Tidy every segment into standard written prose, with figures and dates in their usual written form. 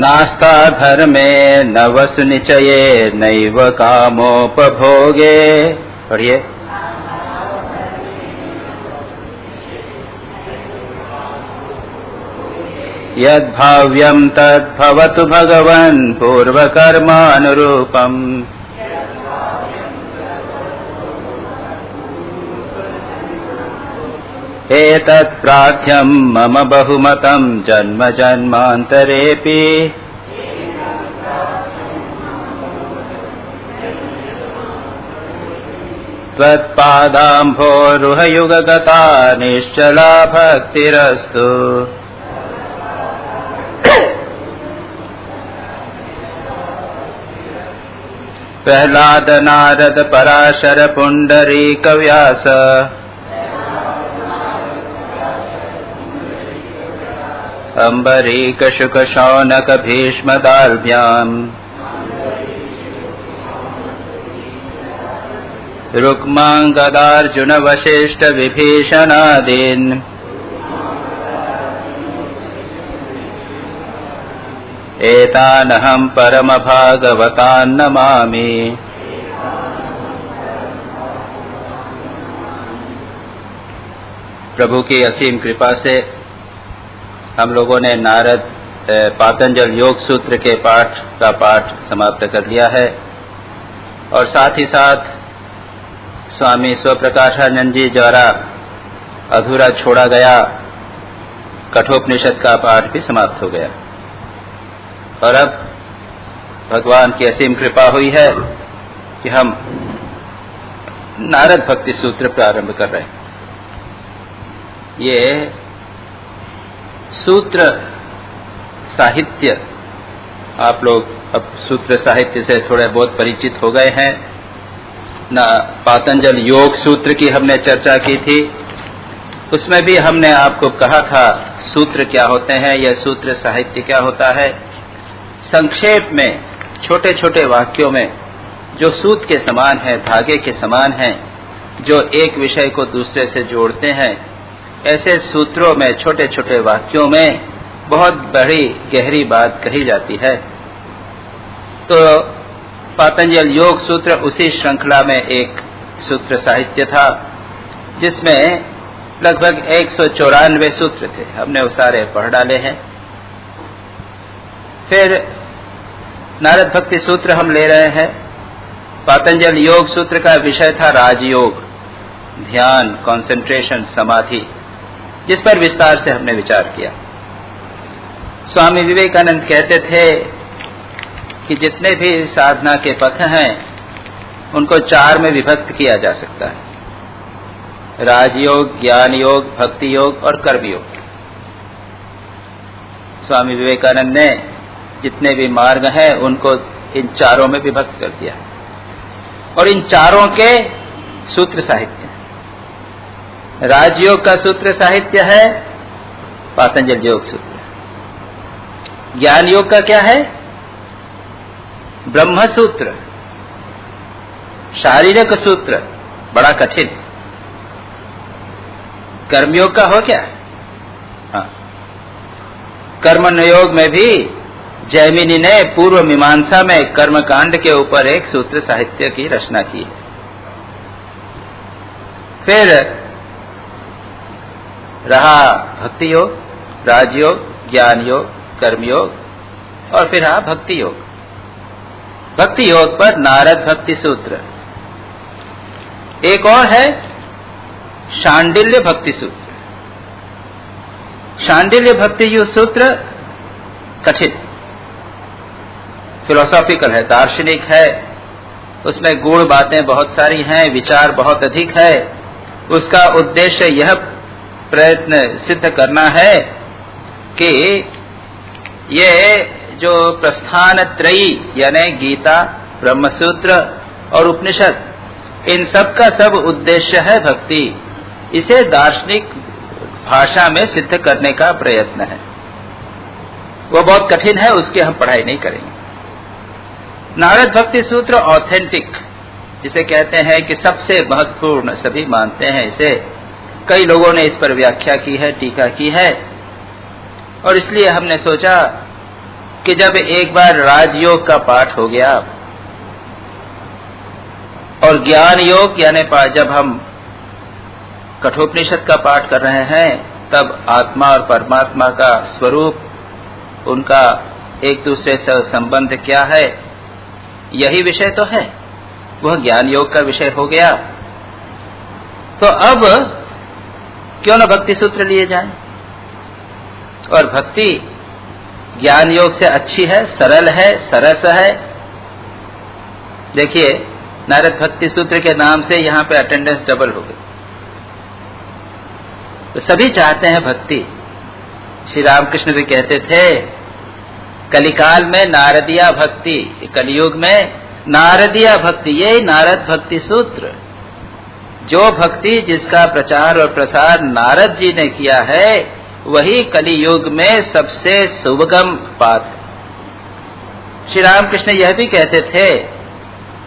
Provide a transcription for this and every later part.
नास्ता धर्मे न वसु निचये नैव कामोपभोगे। पढ़िए। यद्भाव्यं तद्भवतु भगवन् पूर्वकर्मानुरूपम्। एतत् प्रार्थ्यं मम बहुमतं जन्म जन्मान्तरेऽपि। त्वत्पादाम्भोरुहयुगगता निश्चला भक्तिरस्तु। प्रह्लाद नारद पराशर पुंडरीक व्यास। अम्बरीक शुक शौनक भीष्म दार्ढ्याम्। रुक्मांगदार्जुन वशिष्ठ विभीषणादीन्। एतानहं परम भागवतान् नमामि। प्रभु की असीम कृपा से हम लोगों ने नारद पातंजल योग सूत्र के पाठ का पाठ समाप्त कर लिया है और साथ ही साथ स्वामी स्वप्रकाशानंद जी द्वारा अधूरा छोड़ा गया कठोपनिषद का पाठ भी समाप्त हो गया और अब भगवान की असीम कृपा हुई है कि हम नारद भक्ति सूत्र प्रारंभ कर रहे हैं। ये सूत्र साहित्य, आप लोग अब सूत्र साहित्य से थोड़े बहुत परिचित हो गए हैं ना। पातंजल योग सूत्र की हमने चर्चा की थी, उसमें भी हमने आपको कहा था सूत्र क्या होते हैं, यह सूत्र साहित्य क्या होता है। संक्षेप में छोटे छोटे वाक्यों में जो सूत के समान है, धागे के समान है, जो एक विषय को दूसरे से जोड़ते हैं, ऐसे सूत्रों में छोटे छोटे वाक्यों में बहुत बड़ी गहरी बात कही जाती है। तो पातंजल योग सूत्र उसी श्रृंखला में एक सूत्र साहित्य था जिसमें लगभग 194 सूत्र थे। हमने वो सारे पढ़ डाले हैं। फिर नारद भक्ति सूत्र हम ले रहे हैं। पातंजल योग सूत्र का विषय था राजयोग, ध्यान, कंसंट्रेशन, समाधि, जिस पर विस्तार से हमने विचार किया। स्वामी विवेकानंद कहते थे कि जितने भी साधना के पथ हैं उनको 4 में विभक्त किया जा सकता है: राजयोग, ज्ञान योग, भक्ति योग और कर्म योग। स्वामी विवेकानंद ने जितने भी मार्ग हैं उनको इन 4 में विभक्त कर दिया और इन 4 के सूत्र साहित्य। राजयोग का सूत्र साहित्य है पातंजल योग सूत्र। ज्ञान योग का क्या है? ब्रह्म सूत्र। शारीरिक सूत्र बड़ा कठिन। कर्मयोग का हो क्या? हाँ, कर्म योग में भी जैमिनी ने पूर्व मीमांसा में कर्मकांड के ऊपर एक सूत्र साहित्य की रचना की। फिर रहा भक्ति योग, राजयोग, ज्ञान योग, कर्मयोग और फिर रहा भक्ति योग। भक्ति योग पर नारद भक्ति सूत्र। एक और है शांडिल्य भक्ति सूत्र। शांडिल्य भक्ति सूत्र कठिन, फिलोसॉफिकल है, दार्शनिक है, उसमें गूढ़ बातें बहुत सारी हैं, विचार बहुत अधिक है। उसका उद्देश्य यह प्रयत्न सिद्ध करना है कि ये जो प्रस्थान त्रयी यानी गीता, ब्रह्मसूत्र और उपनिषद, इन सब का सब उद्देश्य है भक्ति। इसे दार्शनिक भाषा में सिद्ध करने का प्रयत्न है। वो बहुत कठिन है, उसकी हम पढ़ाई नहीं करेंगे। नारद भक्ति सूत्र ऑथेंटिक, जिसे कहते हैं कि सबसे महत्वपूर्ण, सभी मानते हैं इसे। कई लोगों ने इस पर व्याख्या की है, टीका की है और इसलिए हमने सोचा कि जब एक बार राजयोग का पाठ हो गया और ज्ञान योग यानी जब हम कठोपनिषद का पाठ कर रहे हैं, तब आत्मा और परमात्मा का स्वरूप, उनका एक दूसरे से संबंध क्या है, यही विषय तो है, वह ज्ञान योग का विषय हो गया। तो अब क्यों न भक्ति सूत्र लिए जाएं? और भक्ति ज्ञान योग से अच्छी है, सरल है, सरस है। देखिए, नारद भक्ति सूत्र के नाम से यहां पे अटेंडेंस डबल हो गई। तो सभी चाहते हैं भक्ति। श्री रामकृष्ण भी कहते थे, कलिकाल में नारदिया भक्ति, कलयुग में नारदिया भक्ति, ये नारद भक्ति सूत्र, जो भक्ति जिसका प्रचार और प्रसार नारद जी ने किया है, वही कलियुग में सबसे सुगम पाठ है। श्री रामकृष्ण यह भी कहते थे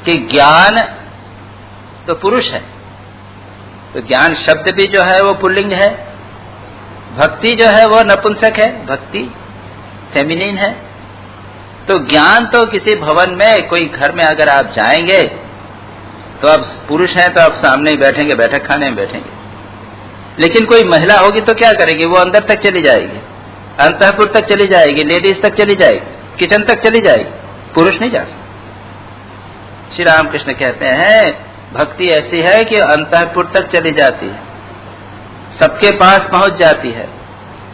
कि ज्ञान तो पुरुष है, तो ज्ञान शब्द भी जो है वो पुल्लिंग है, भक्ति जो है वो नपुंसक है, भक्ति फेमिनिन है। तो ज्ञान तो किसी भवन में, कोई घर में अगर आप जाएंगे तो आप पुरुष हैं तो आप सामने ही बैठेंगे, बैठक खाने में बैठेंगे। लेकिन कोई महिला होगी तो क्या करेगी? वो अंदर तक चली जाएगी, अंतःपुर तक चली जाएगी, लेडीज तक चली जाएगी, किचन तक चली जाएगी, पुरुष नहीं जा सकता। श्री रामकृष्ण कहते हैं भक्ति ऐसी है कि अंतःपुर तक चली जाती है, सबके पास पहुंच जाती है,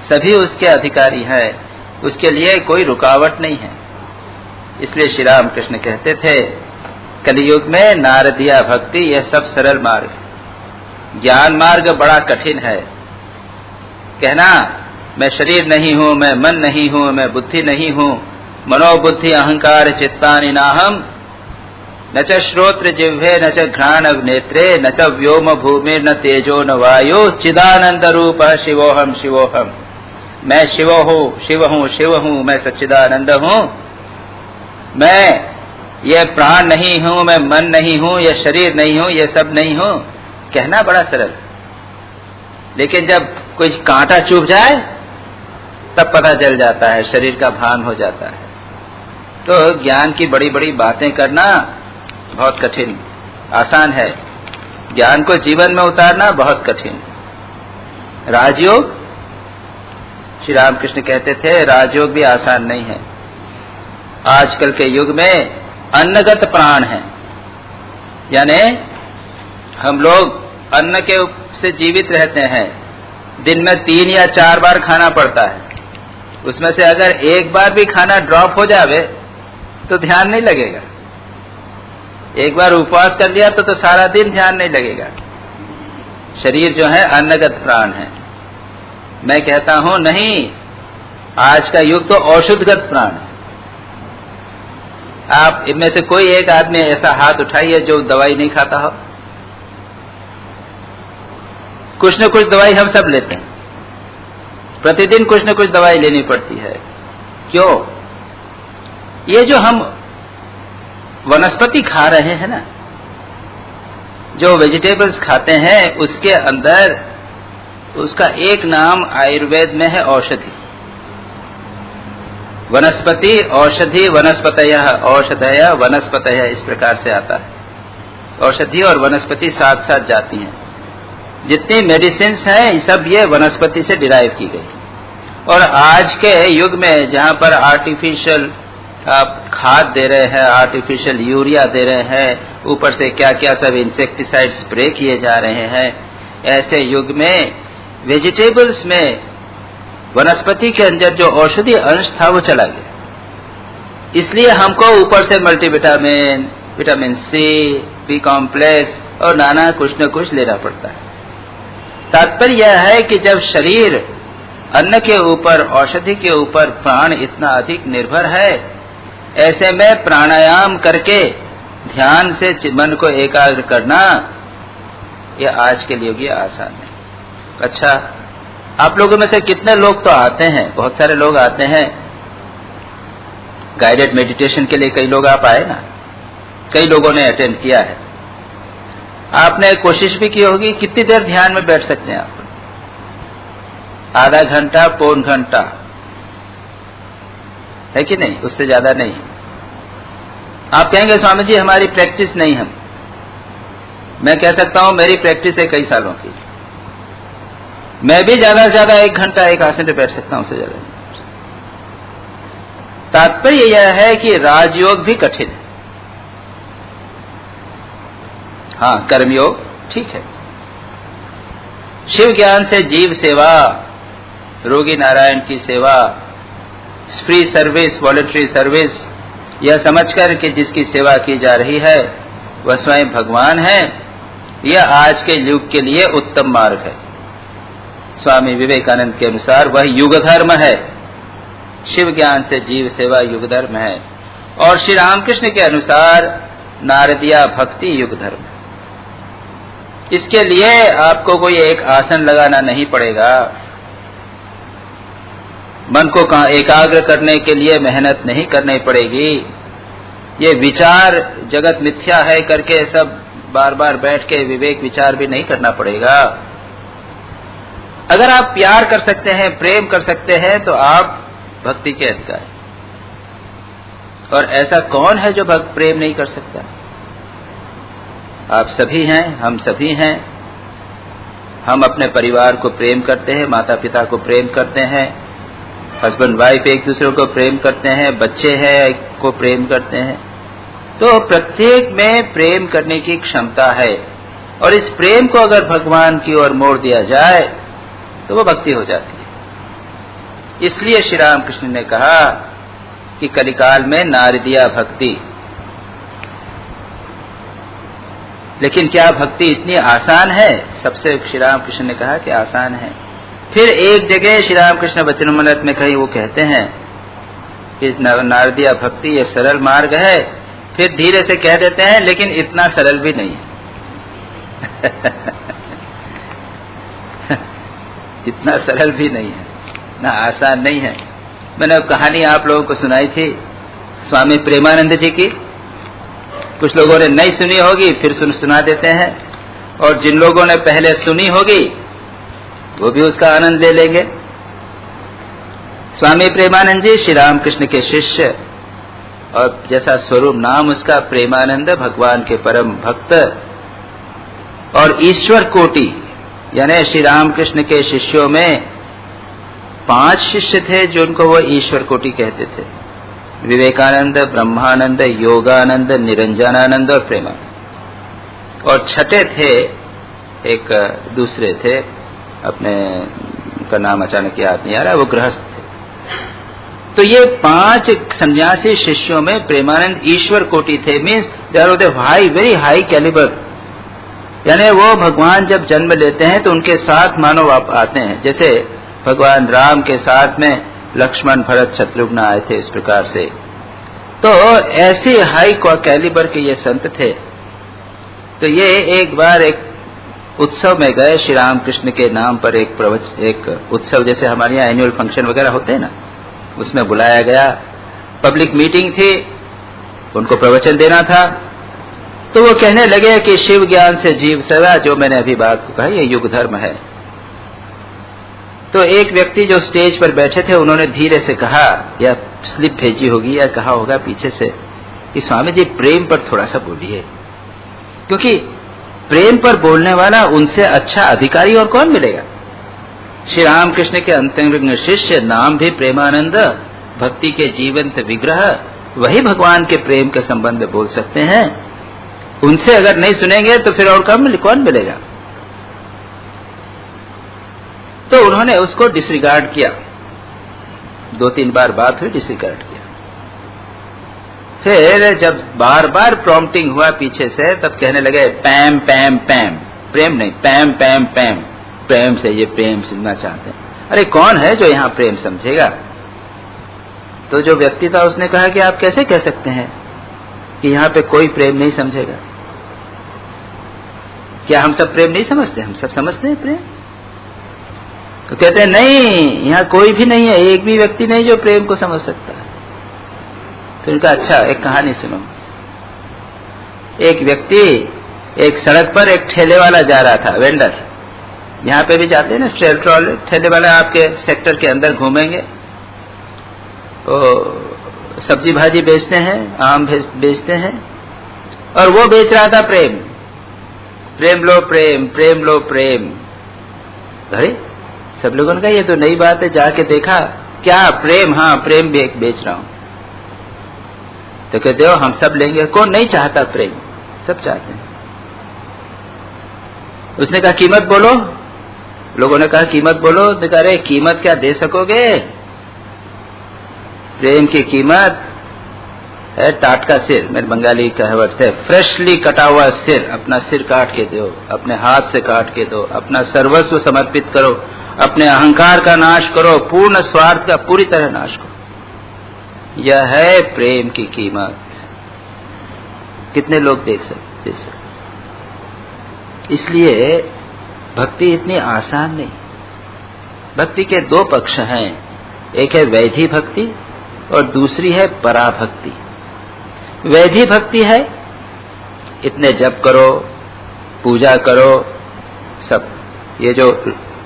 सभी उसके अधिकारी हैं, उसके लिए कोई रुकावट नहीं है। इसलिए श्री रामकृष्ण कहते थे कलियुग में नारदिया भक्ति, यह सब सरल मार्ग है। ज्ञान मार्ग बड़ा कठिन है। कहना मैं शरीर नहीं हूं, मैं मन नहीं हूं, मैं बुद्धि नहीं हूं, मनोबुद्धि अहंकार चित्तानि नाहम, न च श्रोत्र जिह्वे न च घ्राण नेत्रे न च व्योम भूमि न तेजो न वायु, चिदानंद रूप शिवोहम शिवोहम, मैं शिव हूं, शिव हूं, शिव हूं, मैं सच्चिदानंद हूं, मैं ये प्राण नहीं हूं, मैं मन नहीं हूं, ये शरीर नहीं हूं, ये सब नहीं हूं। कहना बड़ा सरल, लेकिन जब कोई कांटा चुभ जाए तब पता चल जाता है, शरीर का भान हो जाता है। तो ज्ञान की बड़ी बड़ी बातें करना बहुत कठिन, आसान है, ज्ञान को जीवन में उतारना बहुत कठिन। राजयोग, श्री रामकृष्ण कहते थे राजयोग भी आसान नहीं है। आजकल के युग में अन्नगत प्राण है, यानी हम लोग अन्न के से जीवित रहते हैं। दिन में 3 या 4 बार खाना पड़ता है, उसमें से अगर एक बार भी खाना ड्रॉप हो जावे तो ध्यान नहीं लगेगा। एक बार उपवास कर लिया तो सारा दिन ध्यान नहीं लगेगा। शरीर जो है अन्नगत प्राण है। मैं कहता हूं नहीं, आज का युग तो औषधगत प्राण है। आप इनमें से कोई एक आदमी ऐसा हाथ उठाइए जो दवाई नहीं खाता हो। कुछ न कुछ दवाई हम सब लेते हैं, प्रतिदिन कुछ न कुछ दवाई लेनी पड़ती है। क्यों? ये जो हम वनस्पति खा रहे हैं ना, जो वेजिटेबल्स खाते हैं, उसके अंदर उसका एक नाम आयुर्वेद में है औषधि। वनस्पति औषधि, वनस्पतयः औषधयः वनस्पतयः, इस प्रकार से आता है। औषधि और वनस्पति साथ साथ जाती हैं। जितनी मेडिसिन्स हैं सब ये वनस्पति से डिराइव की गई। और आज के युग में जहां पर आर्टिफिशियल आप खाद दे रहे हैं, आर्टिफिशियल यूरिया दे रहे हैं, ऊपर से क्या क्या सब इंसेक्टिसाइड स्प्रे किए जा रहे हैं, ऐसे युग में वेजिटेबल्स में वनस्पति के अंदर जो औषधि अंश था वो चला गया। इसलिए हमको ऊपर से multivitamin, vitamin C, B complex और नाना कुछ न कुछ लेना पड़ता है। तात्पर्य यह है कि जब शरीर अन्न के ऊपर, औषधि के ऊपर, प्राण इतना अधिक निर्भर है, ऐसे में प्राणायाम करके ध्यान से मन को एकाग्र करना यह आज के लिए आसान है। अच्छा, आप लोगों में से कितने लोग तो आते हैं, बहुत सारे लोग आते हैं गाइडेड मेडिटेशन के लिए। कई लोग आप आए ना, कई लोगों ने अटेंड किया है। आपने कोशिश भी की होगी, कितनी देर ध्यान में बैठ सकते हैं आप? आधा घंटा, पौन घंटा, है कि नहीं? उससे ज्यादा नहीं। आप कहेंगे स्वामी जी हमारी प्रैक्टिस नहीं है। मैं कह सकता हूं मेरी प्रैक्टिस है कई सालों की। मैं भी ज्यादा से ज्यादा 1 घंटा एक आसन पे बैठ सकता हूं, उससे ज्यादा नहीं। तात्पर्य यह है कि राजयोग भी कठिन है। हाँ, कर्मयोग ठीक है। शिव ज्ञान से जीव सेवा, रोगी नारायण की सेवा, फ्री सर्विस, वॉलंटरी सर्विस, यह समझकर कि जिसकी सेवा की जा रही है वह स्वयं भगवान है, यह आज के युग के लिए उत्तम मार्ग है। स्वामी विवेकानंद के अनुसार वह युग धर्म है। शिव ज्ञान से जीव सेवा युग धर्म है। और श्री रामकृष्ण के अनुसार नारदिया भक्ति युग धर्म है। इसके लिए आपको कोई एक आसन लगाना नहीं पड़ेगा, मन को एकाग्र करने के लिए मेहनत नहीं करनी पड़ेगी। ये विचार जगत मिथ्या है करके सब बार बार बैठ के विवेक विचार भी नहीं करना पड़ेगा। अगर आप प्यार कर सकते हैं, प्रेम कर सकते हैं, तो आप भक्ति के अधिकारी। और ऐसा कौन है जो भक्त प्रेम नहीं कर सकता? आप सभी हैं, हम सभी हैं। हम अपने परिवार को प्रेम करते हैं, माता पिता को प्रेम करते हैं, हस्बैंड वाइफ एक दूसरे को प्रेम करते हैं, बच्चे हैं को प्रेम करते हैं। तो प्रत्येक में प्रेम करने की क्षमता है। और इस प्रेम को अगर भगवान की ओर मोड़ दिया जाए तो वो भक्ति हो जाती है। इसलिए श्री रामकृष्ण ने कहा कि कलिकाल में नारदिया भक्ति। लेकिन क्या भक्ति इतनी आसान है? सबसे श्री रामकृष्ण ने कहा कि आसान है। फिर एक जगह श्री रामकृष्ण वचनामृत में कहीं वो कहते हैं कि नारदिया भक्ति ये सरल मार्ग है। फिर धीरे से कह देते हैं लेकिन इतना सरल भी नहीं है। इतना सरल भी नहीं है, ना आसान नहीं है। मैंने कहानी आप लोगों को सुनाई थी स्वामी प्रेमानंद जी की। कुछ लोगों ने नहीं सुनी होगी, फिर सुना देते हैं। और जिन लोगों ने पहले सुनी होगी वो भी उसका आनंद ले लेंगे। स्वामी प्रेमानंद जी श्री रामकृष्ण के शिष्य, और जैसा स्वरूप नाम उसका प्रेमानंद, भगवान के परम भक्त और ईश्वर कोटि। यानी श्री रामकृष्ण के शिष्यों में 5 शिष्य थे जो उनको वो ईश्वर कोटि कहते थे। विवेकानंद, ब्रह्मानंद, योगानंद, निरंजनानंद और प्रेमानंद। और छठे थे एक दूसरे थे, अपने का नाम अचानक याद नहीं आ रहा, वो गृहस्थ थे। तो ये 5 सन्यासी शिष्यों में प्रेमानंद ईश्वर कोटि थे। Means they are of high, very high calibre. यानी वो भगवान जब जन्म लेते हैं तो उनके साथ मानव आते हैं, जैसे भगवान राम के साथ में लक्ष्मण, भरत, शत्रुघ्न आए थे, इस प्रकार से। तो ऐसे हाई कैलिबर के ये संत थे। तो ये एक बार एक उत्सव में गए, श्री रामकृष्ण के नाम पर एक उत्सव, जैसे हमारे यहाँ एनुअल फंक्शन वगैरह होते हैं ना, उसमें बुलाया गया। पब्लिक मीटिंग थी, उनको प्रवचन देना था। तो वो कहने लगे कि शिव ज्ञान से जीव सेवा, जो मैंने अभी बात कहा, ये युग धर्म है। तो एक व्यक्ति जो स्टेज पर बैठे थे उन्होंने धीरे से कहा, या स्लिप भेजी होगी या कहा होगा पीछे से, कि स्वामी जी प्रेम पर थोड़ा सा बोलिए, क्योंकि प्रेम पर बोलने वाला उनसे अच्छा अधिकारी और कौन मिलेगा। श्री रामकृष्ण के अंतरंग शिष्य, नाम भी प्रेमानंद, भक्ति के जीवंत विग्रह, वही भगवान के प्रेम के संबंध में बोल सकते हैं। उनसे अगर नहीं सुनेंगे तो फिर और कौन मिलेगा। तो उन्होंने उसको डिसरिगार्ड किया। 2-3 बार बात हुई, डिसरिगार्ड किया। फिर जब बार बार प्रॉम्प्टिंग हुआ पीछे से, तब कहने लगे पैम पैम पैम, प्रेम नहीं, पैम पैम पैम, प्रेम से ये प्रेम सुनना चाहते हैं। अरे कौन है जो यहाँ प्रेम समझेगा। तो जो व्यक्ति था उसने कहा कि आप कैसे कह सकते हैं कि यहाँ पे कोई प्रेम नहीं समझेगा। क्या हम सब प्रेम नहीं समझते? हम सब समझते हैं प्रेम। तो कहते हैं नहीं, यहाँ कोई भी नहीं है, एक भी व्यक्ति नहीं जो प्रेम को समझ सकता है। तो उनका अच्छा, एक कहानी सुनो। एक व्यक्ति एक सड़क पर एक ठेले वाला जा रहा था, वेंडर। यहाँ पे भी जाते हैं ना ठेले वाला, आपके सेक्टर के अंदर घूमेंगे। तो सब्जी भाजी बेचते हैं, आम बेचते हैं, और वो बेच रहा था प्रेम। प्रेम लो प्रेम, प्रेम लो प्रेम। अरे सब लोगों ने कहा ये तो नई बात है, जाके देखा, क्या प्रेम? हाँ प्रेम बेच रहा हूं। तो कहते हो हम सब लेंगे। कौन नहीं चाहता प्रेम? सब चाहते हैं। उसने कहा कीमत बोलो। लोगों ने कहा कीमत बोलो। तो कह रहे कीमत क्या दे सकोगे? प्रेम की कीमत है टाट का सिर। मेरे बंगाली कहावत है, फ्रेशली कटा हुआ सिर। अपना सिर काट के दो, अपने हाथ से काट के दो, अपना सर्वस्व समर्पित करो, अपने अहंकार का नाश करो, पूर्ण स्वार्थ का पूरी तरह नाश करो। यह है प्रेम की कीमत। कितने लोग दे सकते? इसलिए भक्ति इतनी आसान नहीं। भक्ति के दो पक्ष हैं, एक है वैधि भक्ति और दूसरी है पराभक्ति। वैधि भक्ति है इतने जप करो, पूजा करो, सब ये जो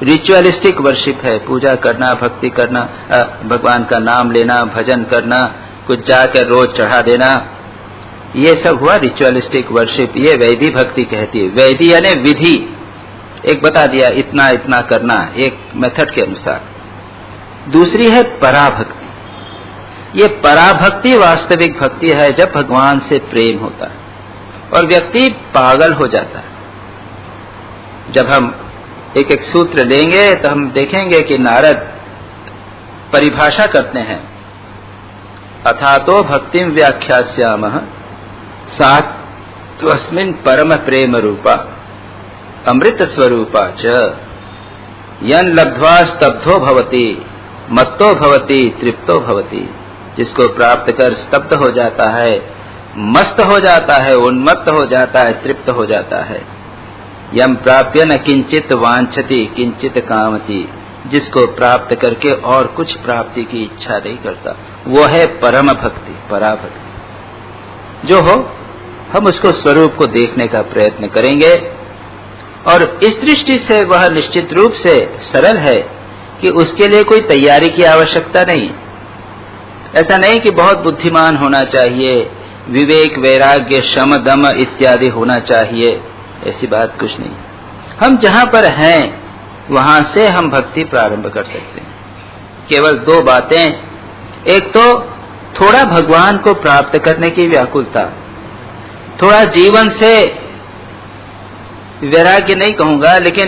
रिचुअलिस्टिक वर्शिप है, पूजा करना, भक्ति करना, भगवान का नाम लेना, भजन करना, कुछ जाकर रोज चढ़ा देना, ये सब हुआ रिचुअलिस्टिक वर्शिप। ये वैधि भक्ति कहती है। वैधि यानी विधि, एक बता दिया इतना इतना करना, एक मेथड के अनुसार। दूसरी है पराभक्ति। ये पराभक्ति वास्तविक भक्ति है, जब भगवान से प्रेम होता है और व्यक्ति पागल हो जाता है। जब हम एक एक सूत्र लेंगे तो हम देखेंगे कि नारद परिभाषा करते हैं, अथातो भक्तिम व्याख्यास्यामः सात्वस्मिन् परम प्रेम रूपा अमृत स्वरूपा च यन लब्ध्वा स्तब्धो भवति मत्तो भवति तृप्तो भवति। जिसको प्राप्त कर स्तब्ध हो जाता है, मस्त हो जाता है, उन्मत्त हो जाता है, तृप्त हो जाता है। यम प्राप्य न किंचित वांछति किंचित कामति। जिसको प्राप्त करके और कुछ प्राप्ति की इच्छा नहीं करता, वो है परम भक्ति, पराभक्ति। जो हो हम उसको स्वरूप को देखने का प्रयत्न करेंगे, और इस दृष्टि से वह निश्चित रूप से सरल है कि उसके लिए कोई तैयारी की आवश्यकता नहीं। ऐसा नहीं कि बहुत बुद्धिमान होना चाहिए, विवेक वैराग्य शम दम इत्यादि होना चाहिए, ऐसी बात कुछ नहीं। हम जहां पर हैं वहां से हम भक्ति प्रारंभ कर सकते हैं। केवल दो बातें, एक तो थोड़ा भगवान को प्राप्त करने की व्याकुलता, थोड़ा जीवन से वैराग्य नहीं कहूंगा, लेकिन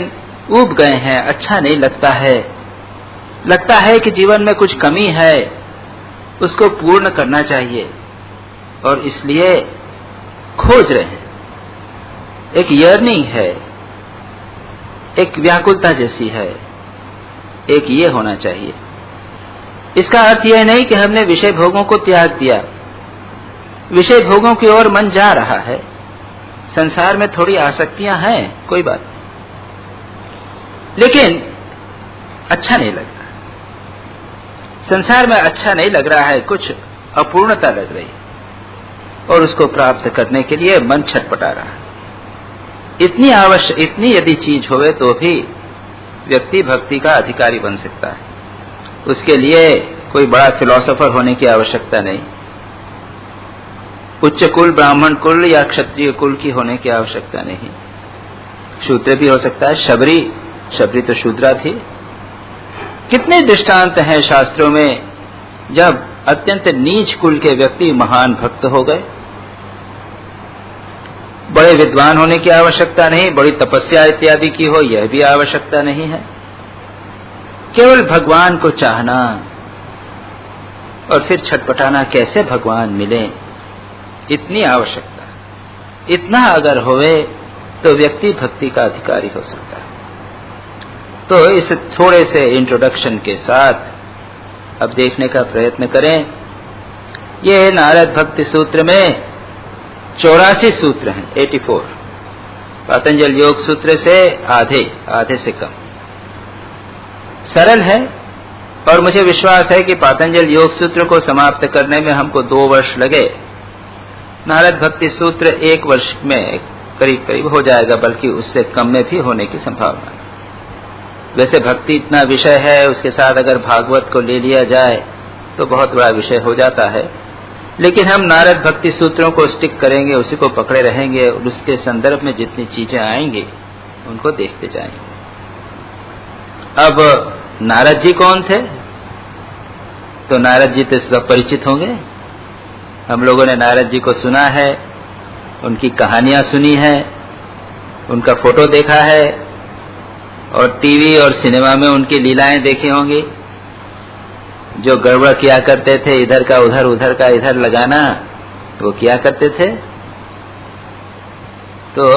ऊब गए हैं, अच्छा नहीं लगता है कि जीवन में कुछ कमी है, उसको पूर्ण करना चाहिए, और इसलिए खोज रहे हैं। एक यर्निंग है, एक व्याकुलता जैसी है, एक ये होना चाहिए। इसका अर्थ यह नहीं कि हमने विषय भोगों को त्याग दिया। विषय भोगों की ओर मन जा रहा है, संसार में थोड़ी आसक्तियां हैं, कोई बात नहीं, लेकिन अच्छा नहीं लगता। संसार में अच्छा नहीं लग रहा है, कुछ अपूर्णता लग रही, और उसको प्राप्त करने के लिए मन छटपटा रहा है। इतनी यदि चीज होवे तो भी व्यक्ति भक्ति का अधिकारी बन सकता है। उसके लिए कोई बड़ा फिलोसोफर होने की आवश्यकता नहीं, उच्च कुल ब्राह्मण कुल या क्षत्रिय कुल की होने की आवश्यकता नहीं। शूद्र भी हो सकता है। शबरी तो शूद्रा थी। कितने दृष्टांत हैं शास्त्रों में जब अत्यंत नीच कुल के व्यक्ति महान भक्त हो गए। बड़े विद्वान होने की आवश्यकता नहीं, बड़ी तपस्या इत्यादि की हो, यह भी आवश्यकता नहीं है। केवल भगवान को चाहना और फिर छटपटाना कैसे भगवान मिले, इतनी आवश्यकता। इतना अगर होवे तो व्यक्ति भक्ति का अधिकारी हो सकता है। तो इस थोड़े से इंट्रोडक्शन के साथ अब देखने का प्रयत्न करें। ये नारद भक्ति सूत्र में 84 सूत्र हैं, 84। पतंजल योग सूत्र से आधे से कम। सरल है, और मुझे विश्वास है कि पतंजल योग सूत्र को समाप्त करने में हमको 2 वर्ष लगे। नारद भक्ति सूत्र 1 वर्ष में करीब हो जाएगा, बल्कि उससे कम में भी होने की संभावना है। वैसे भक्ति इतना विषय है, उसके साथ अगर भागवत को ले लिया जाए तो बहुत बड़ा विषय हो जाता है, लेकिन हम नारद भक्ति सूत्रों को स्टिक करेंगे, उसी को पकड़े रहेंगे और उसके संदर्भ में जितनी चीजें आएंगी उनको देखते जाएंगे। अब नारद जी कौन थे? तो नारद जी तो सब परिचित होंगे। हम लोगों ने नारद जी को सुना है, उनकी कहानियां सुनी है, उनका फोटो देखा है और टीवी और सिनेमा में उनकी लीलाएं देखी होंगी। जो गड़बड़ किया करते थे, इधर का उधर, उधर का इधर लगाना, वो किया करते थे। तो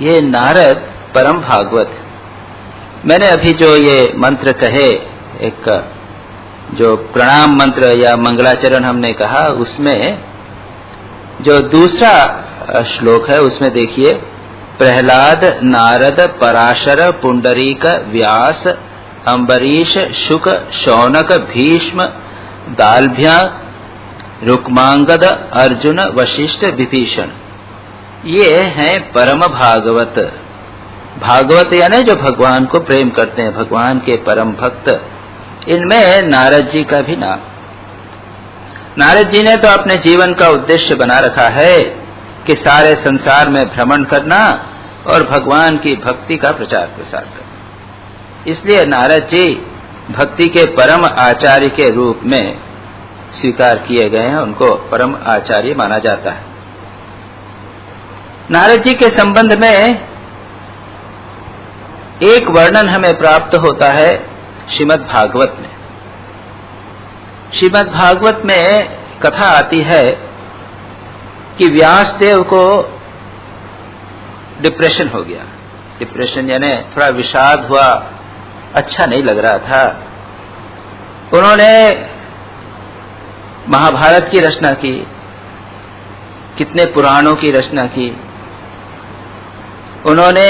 ये नारद परम भागवत। मैंने अभी जो ये मंत्र कहे, एक जो प्रणाम मंत्र या मंगलाचरण हमने कहा, उसमें जो दूसरा श्लोक है उसमें देखिए, प्रहलाद, नारद, पराशर, पुंडरीक, व्यास, अम्बरीश, शुक, शौनक, भीष्म, दाल्भ्या, रुक्मांगद, अर्जुन, वशिष्ठ, विभीषण, ये हैं परम भागवत। भागवत यानी जो भगवान को प्रेम करते हैं, भगवान के परम भक्त। इनमें नारद जी का भी नाम। नारद जी ने तो अपने जीवन का उद्देश्य बना रखा है कि सारे संसार में भ्रमण करना और भगवान की भक्ति का प्रचार प्रसार करना। इसलिए नारद जी भक्ति के परम आचार्य के रूप में स्वीकार किए गए हैं, उनको परम आचार्य माना जाता है। नारद जी के संबंध में एक वर्णन हमें प्राप्त होता है श्रीमद् भागवत में। श्रीमद् भागवत में कथा आती है कि व्यासदेव को डिप्रेशन हो गया। डिप्रेशन यानी थोड़ा विषाद हुआ, अच्छा नहीं लग रहा था। उन्होंने महाभारत की रचना की, कितने पुराणों की रचना की। उन्होंने,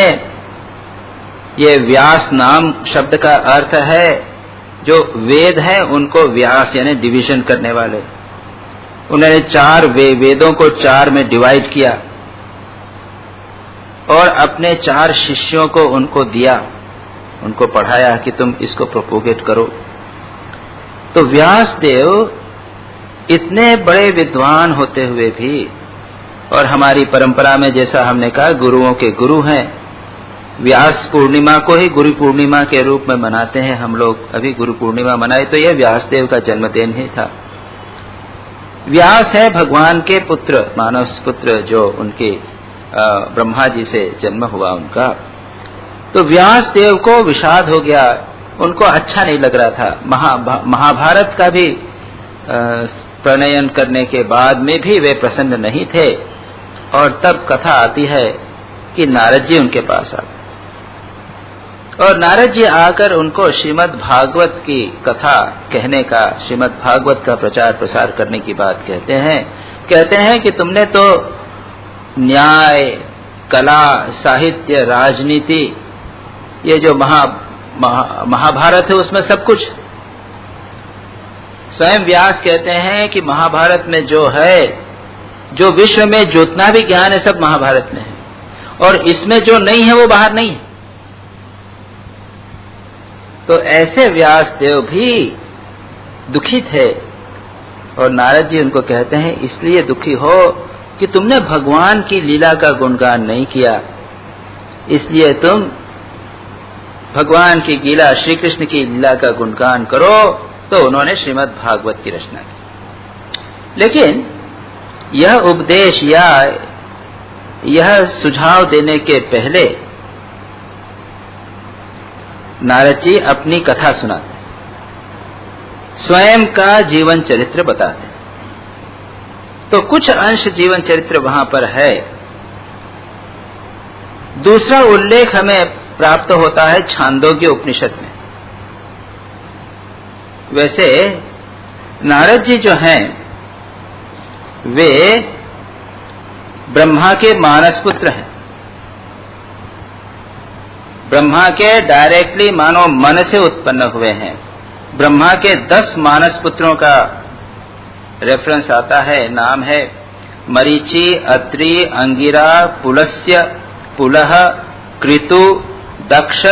ये व्यास नाम शब्द का अर्थ है जो वेद है उनको व्यास यानी डिवीजन करने वाले। उन्होंने चार वेदों को चार में डिवाइड किया और अपने चार शिष्यों को उनको दिया, उनको पढ़ाया कि तुम इसको प्रोपोगेट करो। तो व्यासदेव इतने बड़े विद्वान होते हुए भी, और हमारी परंपरा में जैसा हमने कहा गुरुओं के गुरु हैं, व्यास पूर्णिमा को ही गुरु पूर्णिमा के रूप में मनाते हैं हम लोग। अभी गुरु पूर्णिमा मनाई तो यह व्यासदेव का जन्मदिन ही था। व्यास है भगवान के पुत्र, मानस पुत्र, जो उनके ब्रह्मा जी से जन्म हुआ उनका। तो व्यासदेव को विषाद हो गया, उनको अच्छा नहीं लग रहा था। महाभारत का भी प्रणयन करने के बाद में भी वे प्रसन्न नहीं थे। और तब कथा आती है कि नारद जी उनके पास आते और नारद जी आकर उनको श्रीमद् भागवत की कथा कहने का, श्रीमद् भागवत का प्रचार प्रसार करने की बात कहते हैं कि तुमने तो न्याय, कला, साहित्य, राजनीति, ये जो महाभारत है उसमें सब कुछ। स्वयं व्यास कहते हैं कि महाभारत में जो है, जो विश्व में जितना भी ज्ञान है सब महाभारत में है, और इसमें जो नहीं है वो बाहर नहीं है। तो ऐसे व्यासदेव भी दुखी थे और नारद जी उनको कहते हैं इसलिए दुखी हो कि तुमने भगवान की लीला का गुणगान नहीं किया, इसलिए तुम भगवान की लीला, श्री कृष्ण की लीला का गुणगान करो। तो उन्होंने श्रीमद् भागवत की रचना की। लेकिन यह उपदेश या यह सुझाव देने के पहले नारद जी अपनी कथा सुनाते, स्वयं का जीवन चरित्र बताते। तो कुछ अंश जीवन चरित्र वहां पर है। दूसरा उल्लेख हमें प्राप्त होता है छांदोग्य उपनिषद में। वैसे नारद जी जो हैं वे ब्रह्मा के मानस पुत्र हैं। ब्रह्मा के डायरेक्टली मानो मन से उत्पन्न हुए हैं। ब्रह्मा के 10 मानस पुत्रों का रेफरेंस आता है, नाम है मरीचि, अत्रि, अंगिरा, पुलस्त्य, पुलह, कृतु, दक्ष,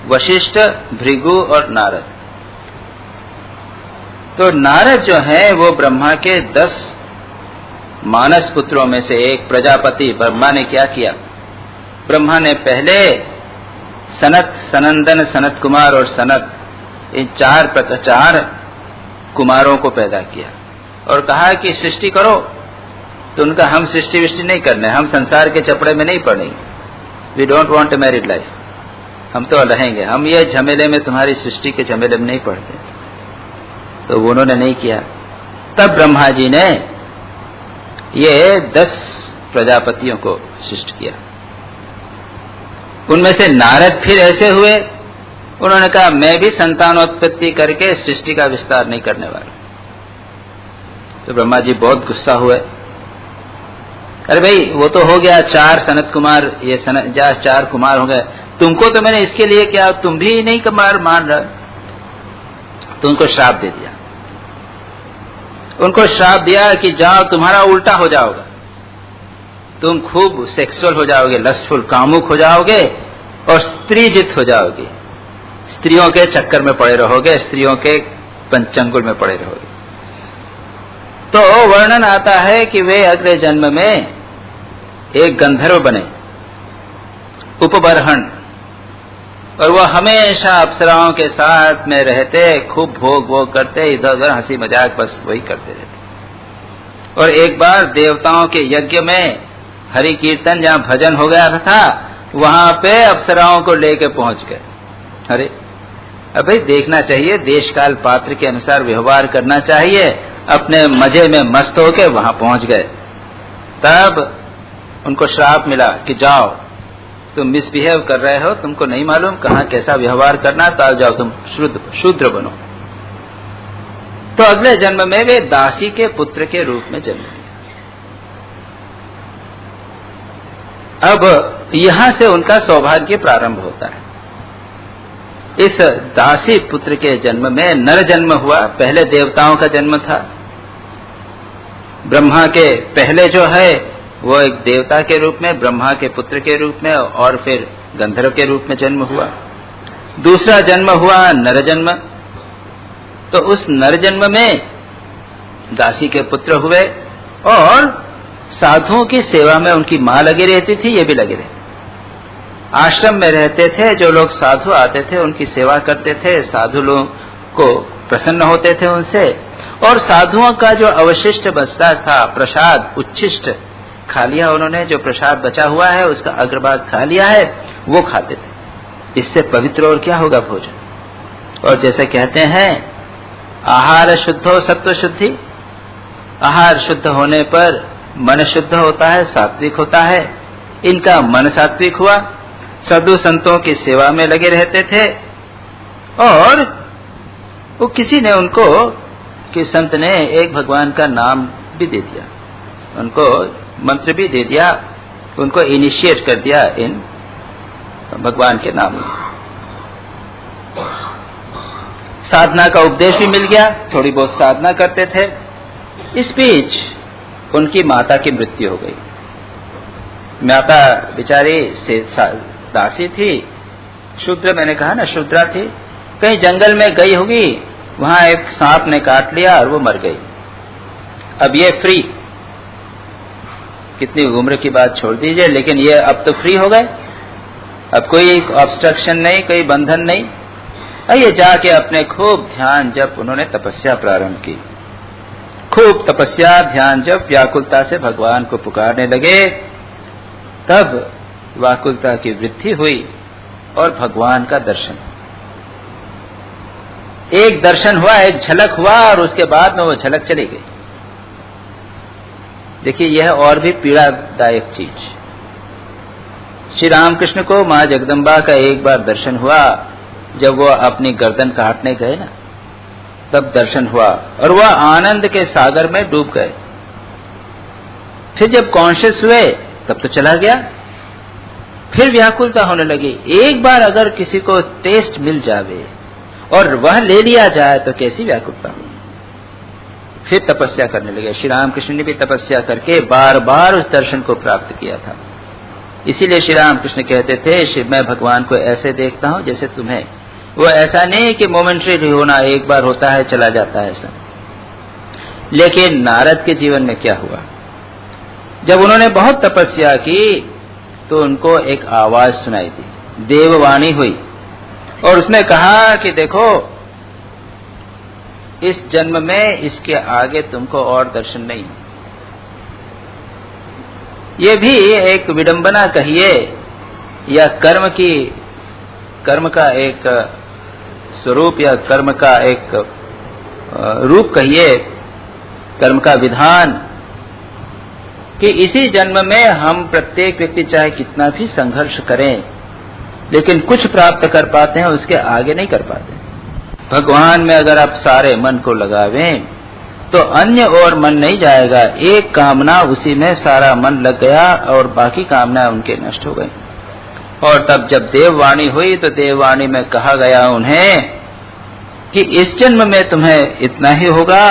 वशिष्ठ, भृगु और नारद। तो नारद जो है वो ब्रह्मा के 10 मानस पुत्रों में से एक प्रजापति। ब्रह्मा ने क्या किया? ब्रह्मा ने पहले सनत, सनंदन, सनत कुमार और सनत, इन चार कुमारों को पैदा किया और कहा कि सृष्टि करो। तो उनका हम सृष्टि विष्टि नहीं करने, हम संसार के चपड़े में नहीं पड़ेंगे, we don't want a married life, हम तो रहेंगे, हम ये झमेले में, तुम्हारी सृष्टि के झमेले में नहीं पड़ते। तो उन्होंने नहीं किया। तब ब्रह्मा जी ने ये 10 प्रजापतियों को सृष्ट किया। उनमें से नारद फिर ऐसे हुए, उन्होंने कहा मैं भी संतानोत्पत्ति करके सृष्टि का विस्तार नहीं करने वाला। तो ब्रह्मा जी बहुत गुस्सा हुए। अरे भाई वो तो हो गया 4 सनत कुमार, ये 4 कुमार हो गए, तुमको तो मैंने इसके लिए क्या, तुम भी नहीं कुमार मान रहे। तो उनको श्राप दे दिया। उनको श्राप दिया कि जाओ तुम्हारा उल्टा हो जाओगा, तुम खूब सेक्सुअल हो जाओगे, लस्टफुल, कामुक हो जाओगे और स्त्रीजित हो जाओगे, स्त्रियों के चक्कर में पड़े रहोगे, स्त्रियों के पंचंगुल में पड़े रहोगे। तो वर्णन आता है कि वे अगले जन्म में एक गंधर्व बने, उपबरहण, और वह हमेशा अप्सराओं के साथ में रहते, खूब भोग भोग करते, इधर उधर हंसी मजाक बस वही करते रहते। और एक बार देवताओं के यज्ञ में हरि कीर्तन जहाँ भजन हो गया था, वहां पे अप्सराओं को लेके पहुंच गए। अरे अब भाई देखना चाहिए, देश काल पात्र के अनुसार व्यवहार करना चाहिए। अपने मजे में मस्त होके वहां पहुंच गए। तब उनको श्राप मिला कि जाओ तुम मिसबिहेव कर रहे हो, तुमको नहीं मालूम कहाँ कैसा व्यवहार करना, तो जाओ तुम शूद्र बनो। तो अगले जन्म में वे दासी के पुत्र के रूप में जन्म लिया। अब यहां से उनका सौभाग्य प्रारंभ होता है। इस दासी पुत्र के जन्म में नर जन्म हुआ। पहले देवताओं का जन्म था। ब्रह्मा के पहले जो है वो एक देवता के रूप में, ब्रह्मा के पुत्र के रूप में, और फिर गंधर्व के रूप में जन्म हुआ। दूसरा जन्म हुआ नर जन्म। तो उस नर जन्म में दासी के पुत्र हुए और साधुओं की सेवा में उनकी मां लगी रहती थी, ये भी लगे रहे। आश्रम में रहते थे, जो लोग साधु आते थे उनकी सेवा करते थे, साधु लोगों को प्रसन्न होते थे उनसे, और साधुओं का जो अवशिष्ट बचता था प्रसाद, उच्छिष्ट खा लिया उन्होंने, जो प्रसाद बचा हुआ है उसका अग्रभाग खा लिया है, वो खाते थे। इससे पवित्र और क्या होगा भोजन। और जैसे कहते हैं आहार शुद्धो सत्व शुद्धि, आहार शुद्ध होने पर मन शुद्ध होता है, सात्विक होता है। इनका मन सात्विक हुआ, साधु संतों की सेवा में लगे रहते थे, और वो किसी ने उनको, कि संत ने एक भगवान का नाम भी दे दिया, उनको मंत्र भी दे दिया, उनको इनिशिएट कर दिया इन भगवान के नाम में। साधना का उपदेश भी मिल गया, थोड़ी बहुत साधना करते थे। इस बीच उनकी माता की मृत्यु हो गई। माता बेचारी से दासी थी, शूद्र, मैंने कहा ना शूद्रा थी, कहीं जंगल में गई होगी, वहां एक सांप ने काट लिया और वो मर गई। अब ये फ्री, कितनी उम्र की बात छोड़ दीजिए, लेकिन ये अब तो फ्री हो गए, अब कोई ऑब्स्ट्रक्शन नहीं, कोई बंधन नहीं। ये जाके अपने खूब ध्यान जब उन्होंने तपस्या प्रारंभ की, खूब तपस्या ध्यान जब व्याकुलता से भगवान को पुकारने लगे, तब व्याकुलता की वृद्धि हुई और भगवान का दर्शन, एक दर्शन हुआ, एक झलक हुआ, और उसके बाद में वो झलक चली गई। देखिए यह और भी पीड़ादायक चीज। श्री रामकृष्ण को मां जगदम्बा का एक बार दर्शन हुआ, जब वो अपनी गर्दन काटने गए ना, तब दर्शन हुआ और वह आनंद के सागर में डूब गए। फिर जब कॉन्शियस हुए तब तो चला गया, फिर व्याकुलता होने लगी। एक बार अगर किसी को टेस्ट मिल जावे और वह ले लिया जाए तो कैसी व्याकुलता हो। फिर तपस्या करने लगे। श्री रामकृष्ण ने भी तपस्या करके बार बार उस दर्शन को प्राप्त किया था। इसीलिए श्री रामकृष्ण कहते थे, मैं भगवान को ऐसे देखता हूं जैसे तुम्हें। वो ऐसा नहीं कि मोमेंट्री होना, एक बार होता है चला जाता है ऐसा। लेकिन नारद के जीवन में क्या हुआ? जब उन्होंने बहुत तपस्या की तो उनको एक आवाज सुनाई दी, देववाणी हुई, और उसने कहा कि देखो, इस जन्म में इसके आगे तुमको और दर्शन नहीं। ये भी एक विडंबना कहिए या कर्म का एक स्वरूप या कर्म का एक रूप कहिए, कर्म का विधान, कि इसी जन्म में हम प्रत्येक व्यक्ति चाहे कितना भी संघर्ष करें लेकिन कुछ प्राप्त कर पाते हैं, उसके आगे नहीं कर पाते। भगवान में अगर आप सारे मन को लगावें तो अन्य और मन नहीं जाएगा। एक कामना, उसी में सारा मन लग गया और बाकी कामना उनके नष्ट हो गई। और तब जब देववाणी हुई तो देववाणी में कहा गया उन्हें कि इस जन्म में तुम्हें इतना ही होगा,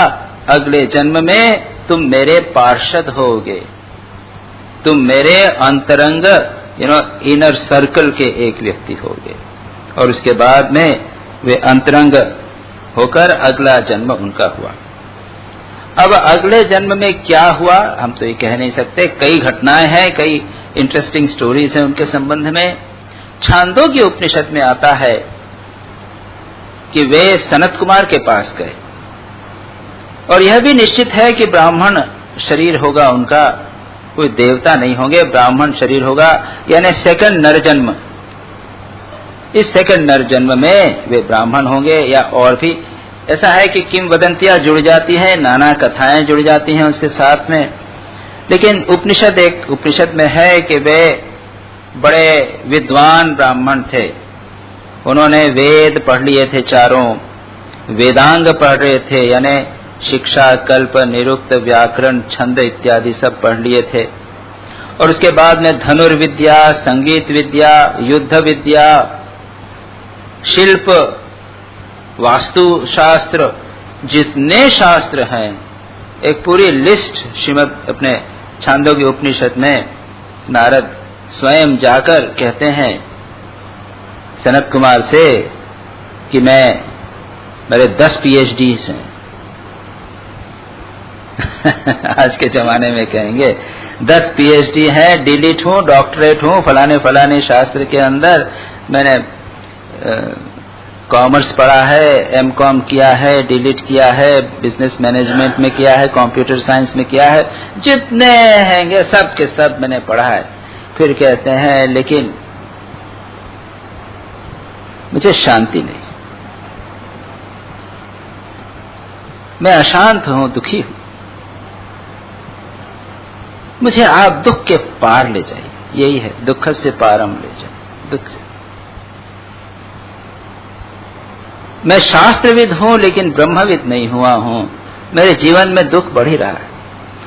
अगले जन्म में तुम मेरे पार्षद होगे, तुम मेरे अंतरंग इनर सर्कल के एक व्यक्ति होगे। और उसके बाद में वे अंतरंग होकर अगला जन्म उनका हुआ। अब अगले जन्म में क्या हुआ हम तो ये कह नहीं सकते। कई घटनाएं हैं, कई इंटरेस्टिंग स्टोरीज हैं उनके संबंध में। छांदोग्य उपनिषद में आता है कि वे सनत कुमार के पास गए, और यह भी निश्चित है कि ब्राह्मण शरीर होगा उनका, कोई देवता नहीं होंगे, ब्राह्मण शरीर होगा, यानी सेकंड नरजन्म। इस सेकंड नरजन्म में वे ब्राह्मण होंगे, या और भी ऐसा है कि किंवदंतियां जुड़ जाती हैं, नाना कथाएं जुड़ जाती हैं उसके साथ में। लेकिन उपनिषद में है कि वे बड़े विद्वान ब्राह्मण थे। उन्होंने वेद पढ़ लिए थे, चारों वेदांग पढ़ रहे थे, यानी शिक्षा, कल्प, निरुक्त, व्याकरण, छंद इत्यादि सब पढ़ लिए थे। और उसके बाद में धनुर्विद्या, संगीत विद्या, युद्ध विद्या, शिल्प, वास्तु शास्त्र, जितने शास्त्र हैं, एक पूरी लिस्ट श्रीमद अपने छांदोग्य उपनिषद में नारद स्वयं जाकर कहते हैं सनत कुमार से कि मेरे 10 PhDs हैं। आज के जमाने में कहेंगे 10 PhD है, डिलीट हूँ, डॉक्टरेट हूँ, फलाने फलाने शास्त्र के अंदर। मैंने कॉमर्स पढ़ा है, MCOM किया है, डिलीट किया है, बिजनेस मैनेजमेंट में किया है, कंप्यूटर साइंस में किया है, जितने हैंगे सब के सब मैंने पढ़ा है। फिर कहते हैं लेकिन मुझे शांति नहीं, मैं अशांत हूं, दुखी हूं, मुझे आप दुख के पार ले जाइए। यही है, दुख से पारम ले जाए, दुख से। मैं शास्त्रविद हूं लेकिन ब्रह्मविद नहीं हुआ हूं, मेरे जीवन में दुख बढ़ ही रहा है।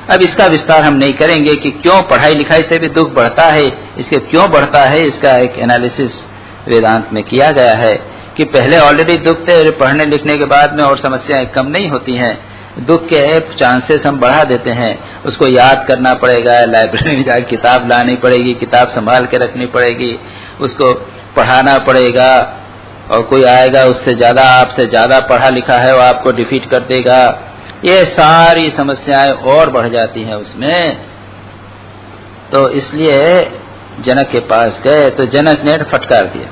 अब इसका विस्तार हम नहीं करेंगे कि क्यों पढ़ाई लिखाई से भी दुख बढ़ता है, इसके क्यों बढ़ता है, इसका एक एनालिसिस वेदांत में किया गया है कि पहले ऑलरेडी दुख थे, पढ़ने लिखने के बाद में और समस्याएं कम नहीं होती हैं। दुख के चांसेस हम बढ़ा देते हैं, उसको याद करना पड़ेगा, लाइब्रेरी में जाकर किताब लानी पड़ेगी, किताब संभाल के रखनी पड़ेगी, उसको पढ़ाना पड़ेगा, और कोई आएगा उससे ज्यादा, आपसे ज्यादा पढ़ा लिखा है, वो आपको डिफीट कर देगा। ये सारी समस्याएं और बढ़ जाती हैं उसमें। तो इसलिए जनक के पास गए तो जनक ने फटकार दिया,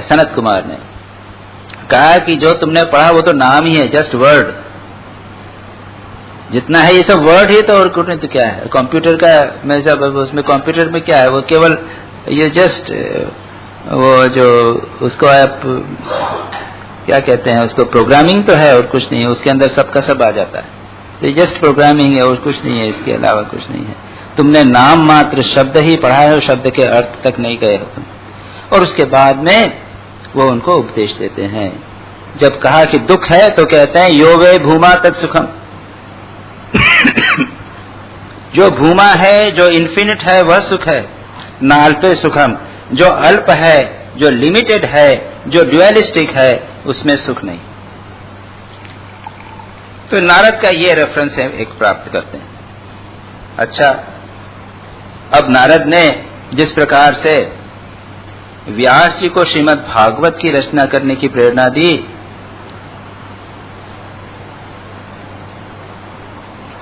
सनत कुमार ने कहा कि जो तुमने पढ़ा वो तो नाम ही है, जस्ट वर्ड, जितना है ये सब वर्ड ही, तो और कुछ नहीं तो क्या है। कंप्यूटर का मैं सब उसमें कंप्यूटर में क्या है, वो केवल ये जस्ट वो जो उसको आप क्या कहते हैं, उसको प्रोग्रामिंग तो है और कुछ नहीं है, उसके अंदर सबका सब आ जाता है। तो जस्ट प्रोग्रामिंग है और कुछ नहीं है, इसके अलावा कुछ नहीं है। तुमने नाम मात्र शब्द ही पढ़ा है और शब्द के अर्थ तक नहीं गए हो तुम। और उसके बाद में वो उनको उपदेश देते हैं। जब कहा कि दुख है तो कहते हैं यो वे भूमा तत् सुखम। जो भूमा है, जो इन्फिनिट है, वह सुख है। नाल्पे सुखम, जो अल्प है, जो लिमिटेड है, जो ड्यूअलिस्टिक है, उसमें सुख नहीं। तो नारद का ये रेफरेंस है, एक प्राप्त करते हैं। अच्छा, अब नारद ने जिस प्रकार से व्यास जी को श्रीमद् भागवत की रचना करने की प्रेरणा दी,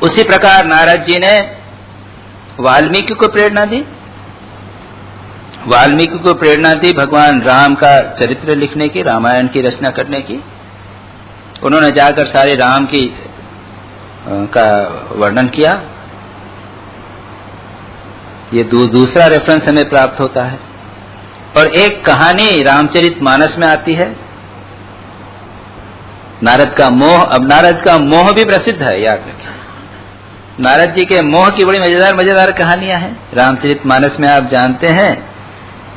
उसी प्रकार नारद जी ने वाल्मीकि को प्रेरणा दी। वाल्मीकि को प्रेरणा दी भगवान राम का चरित्र लिखने की, रामायण की रचना करने की। उन्होंने जाकर सारे राम की का वर्णन किया। ये दूसरा रेफरेंस हमें प्राप्त होता है। और एक कहानी रामचरितमानस में आती है, नारद का मोह। अब नारद का मोह भी प्रसिद्ध है, याद रखिए। नारद जी के मोह की बड़ी मजेदार कहानियां हैं रामचरितमानस में। आप जानते हैं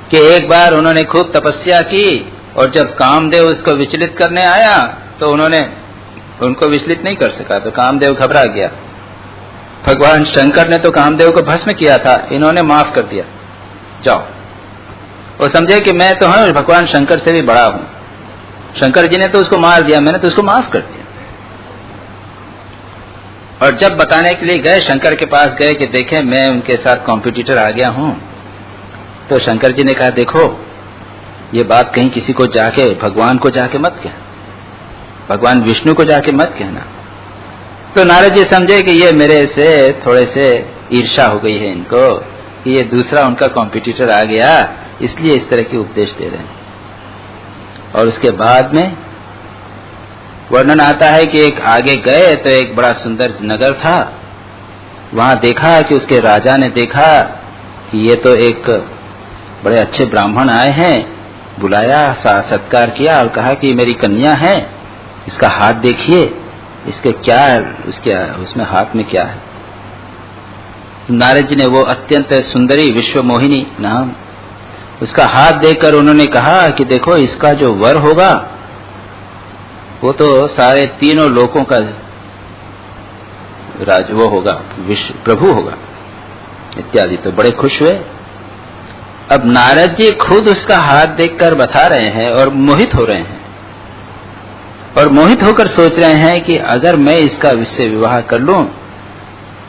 कि एक बार उन्होंने खूब तपस्या की और जब कामदेव उसको विचलित करने आया तो उनको विचलित नहीं कर सका, तो कामदेव घबरा गया। भगवान शंकर ने तो कामदेव को भस्म किया था, इन्होंने माफ कर दिया, जाओ। वो समझे कि मैं तो हूं भगवान शंकर से भी बड़ा हूं। शंकर जी ने तो उसको मार दिया, मैंने तो उसको माफ कर दिया। और जब बताने के लिए गए, शंकर के पास गए कि देखें मैं उनके साथ कॉम्पिटिटर आ गया हूं, तो शंकर जी ने कहा देखो ये बात कहीं किसी को जाके, भगवान को जाके मत कहना, भगवान विष्णु को जाके मत कहना। तो नारद जी समझे कि ये मेरे से थोड़े से ईर्ष्या हो गई है इनको, कि ये दूसरा उनका कॉम्पिटिटर आ गया, इसलिए इस तरह के उपदेश दे रहे हैं। और उसके बाद में वर्णन आता है कि एक आगे गए तो एक बड़ा सुंदर नगर था। वहां देखा कि उसके राजा ने देखा कि ये तो एक बड़े अच्छे ब्राह्मण आए हैं, बुलाया, सत्कार किया और कहा कि मेरी कन्या है, इसका हाथ देखिए, इसके क्या उसमें हाथ में क्या है। नारद जी ने वो अत्यंत सुंदरी विश्व मोहिनी नाम, उसका हाथ देखकर उन्होंने कहा कि देखो इसका जो वर होगा वो तो सारे तीनों लोकों का राज वो होगा, विश्व प्रभु होगा इत्यादि। तो बड़े खुश हुए। अब नारद जी खुद उसका हाथ देखकर बता रहे हैं और मोहित हो रहे हैं, और मोहित होकर सोच रहे हैं कि अगर मैं इसका इससे विवाह कर लूं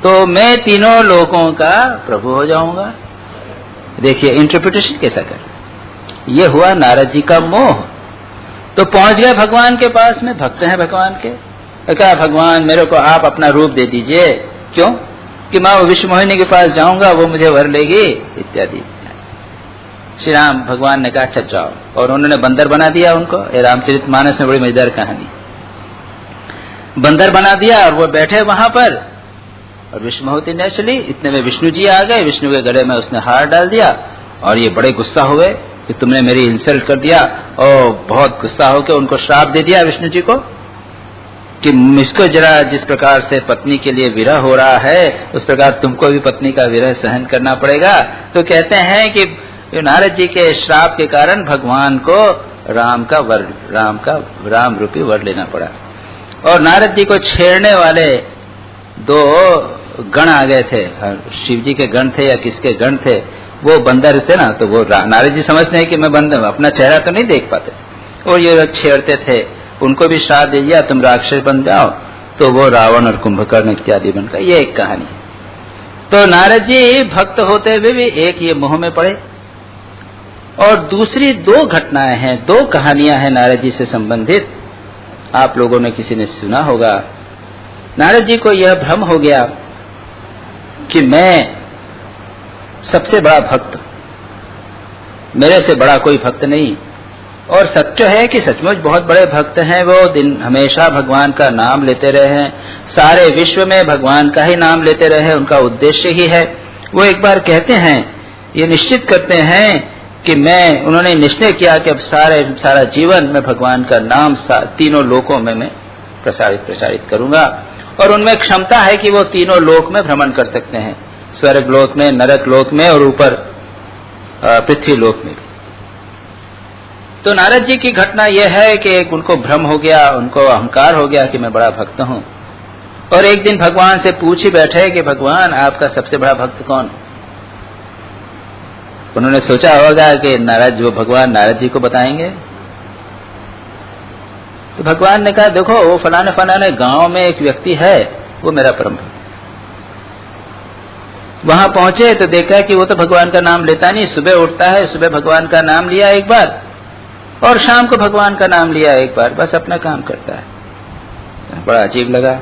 तो मैं तीनों लोगों का प्रभु हो जाऊंगा। देखिए इंटरप्रिटेशन कैसा कर। ये हुआ नारद जी का मोह। तो पहुंच गए भगवान के पास में, भक्त हैं भगवान के। कहा भगवान मेरे को आप अपना रूप दे दीजिए, क्यों कि मैं विश्व मोहिनी के पास जाऊंगा, वो मुझे वर लेगी इत्यादि। श्री राम भगवान ने कहा अच्छा जाओ, और उन्होंने बंदर बना दिया उनको। ये रामचरितमानस में बड़ी मजेदार कहानी। बंदर बना दिया और वो बैठे वहां पर, और विश्व मोहिनी न चली। इतने में विष्णु जी आ गए, विष्णु के गले में उसने हार डाल दिया, और ये बड़े गुस्सा हुए कि तुमने मेरी इंसल्ट कर दिया, और बहुत गुस्सा होकर उनको श्राप दे दिया विष्णु जी को कि इसको जरा जिस प्रकार से पत्नी के लिए विरह हो रहा है उस प्रकार तुमको भी पत्नी का विरह सहन करना पड़ेगा। तो कहते हैं कि नारद जी के श्राप के कारण भगवान को राम रूपी वर लेना पड़ा। और नारद जी को छेड़ने वाले दो गण आ गए थे, शिव जी के गण थे या किसके गण थे, वो बंदर थे ना। तो वो नारद जी समझते हैं कि मैं बंदर, अपना चेहरा तो नहीं देख पाते, और ये छेड़ते थे। उनको भी श्राप दे दिया तुम राक्षस बन जाओ, तो वो रावण और कुंभकर्ण इत्यादि बनकर। ये एक कहानी है। तो नारद जी भक्त होते हुए भी एक ये मोह में पड़े। और दूसरी दो घटनाएं हैं, दो कहानियां हैं नारद जी से संबंधित, आप लोगों ने किसी ने सुना होगा। नारद जी को यह भ्रम हो गया कि मैं सबसे बड़ा भक्त, मेरे से बड़ा कोई भक्त नहीं। और सत्य है कि सचमुच बहुत बड़े भक्त हैं वो, दिन हमेशा भगवान का नाम लेते रहे हैं, सारे विश्व में भगवान का ही नाम लेते रहे, उनका उद्देश्य ही है। वो एक बार कहते हैं, ये निश्चित करते हैं कि उन्होंने निश्चय किया कि अब सारा जीवन में भगवान का नाम तीनों लोकों में मैं प्रसारित करूंगा। और उनमें क्षमता है कि वो तीनों लोक में भ्रमण कर सकते हैं, स्वर्ग लोक में, नरक लोक में और ऊपर पृथ्वी लोक में भी। तो नारद जी की घटना यह है कि एक उनको भ्रम हो गया, उनको अहंकार हो गया कि मैं बड़ा भक्त हूं। और एक दिन भगवान से पूछ ही बैठे कि भगवान आपका सबसे बड़ा भक्त कौन। उन्होंने सोचा होगा कि भगवान नारद जी को बताएंगे। तो भगवान ने कहा देखो वो फलाने गांव में एक व्यक्ति है, वो मेरा परम भक्त। वहां पहुंचे तो देखा कि वो तो भगवान का नाम लेता नहीं, सुबह उठता है, सुबह भगवान का नाम लिया एक बार और शाम को भगवान का नाम लिया एक बार, बस अपना काम करता है। बड़ा अजीब लगा।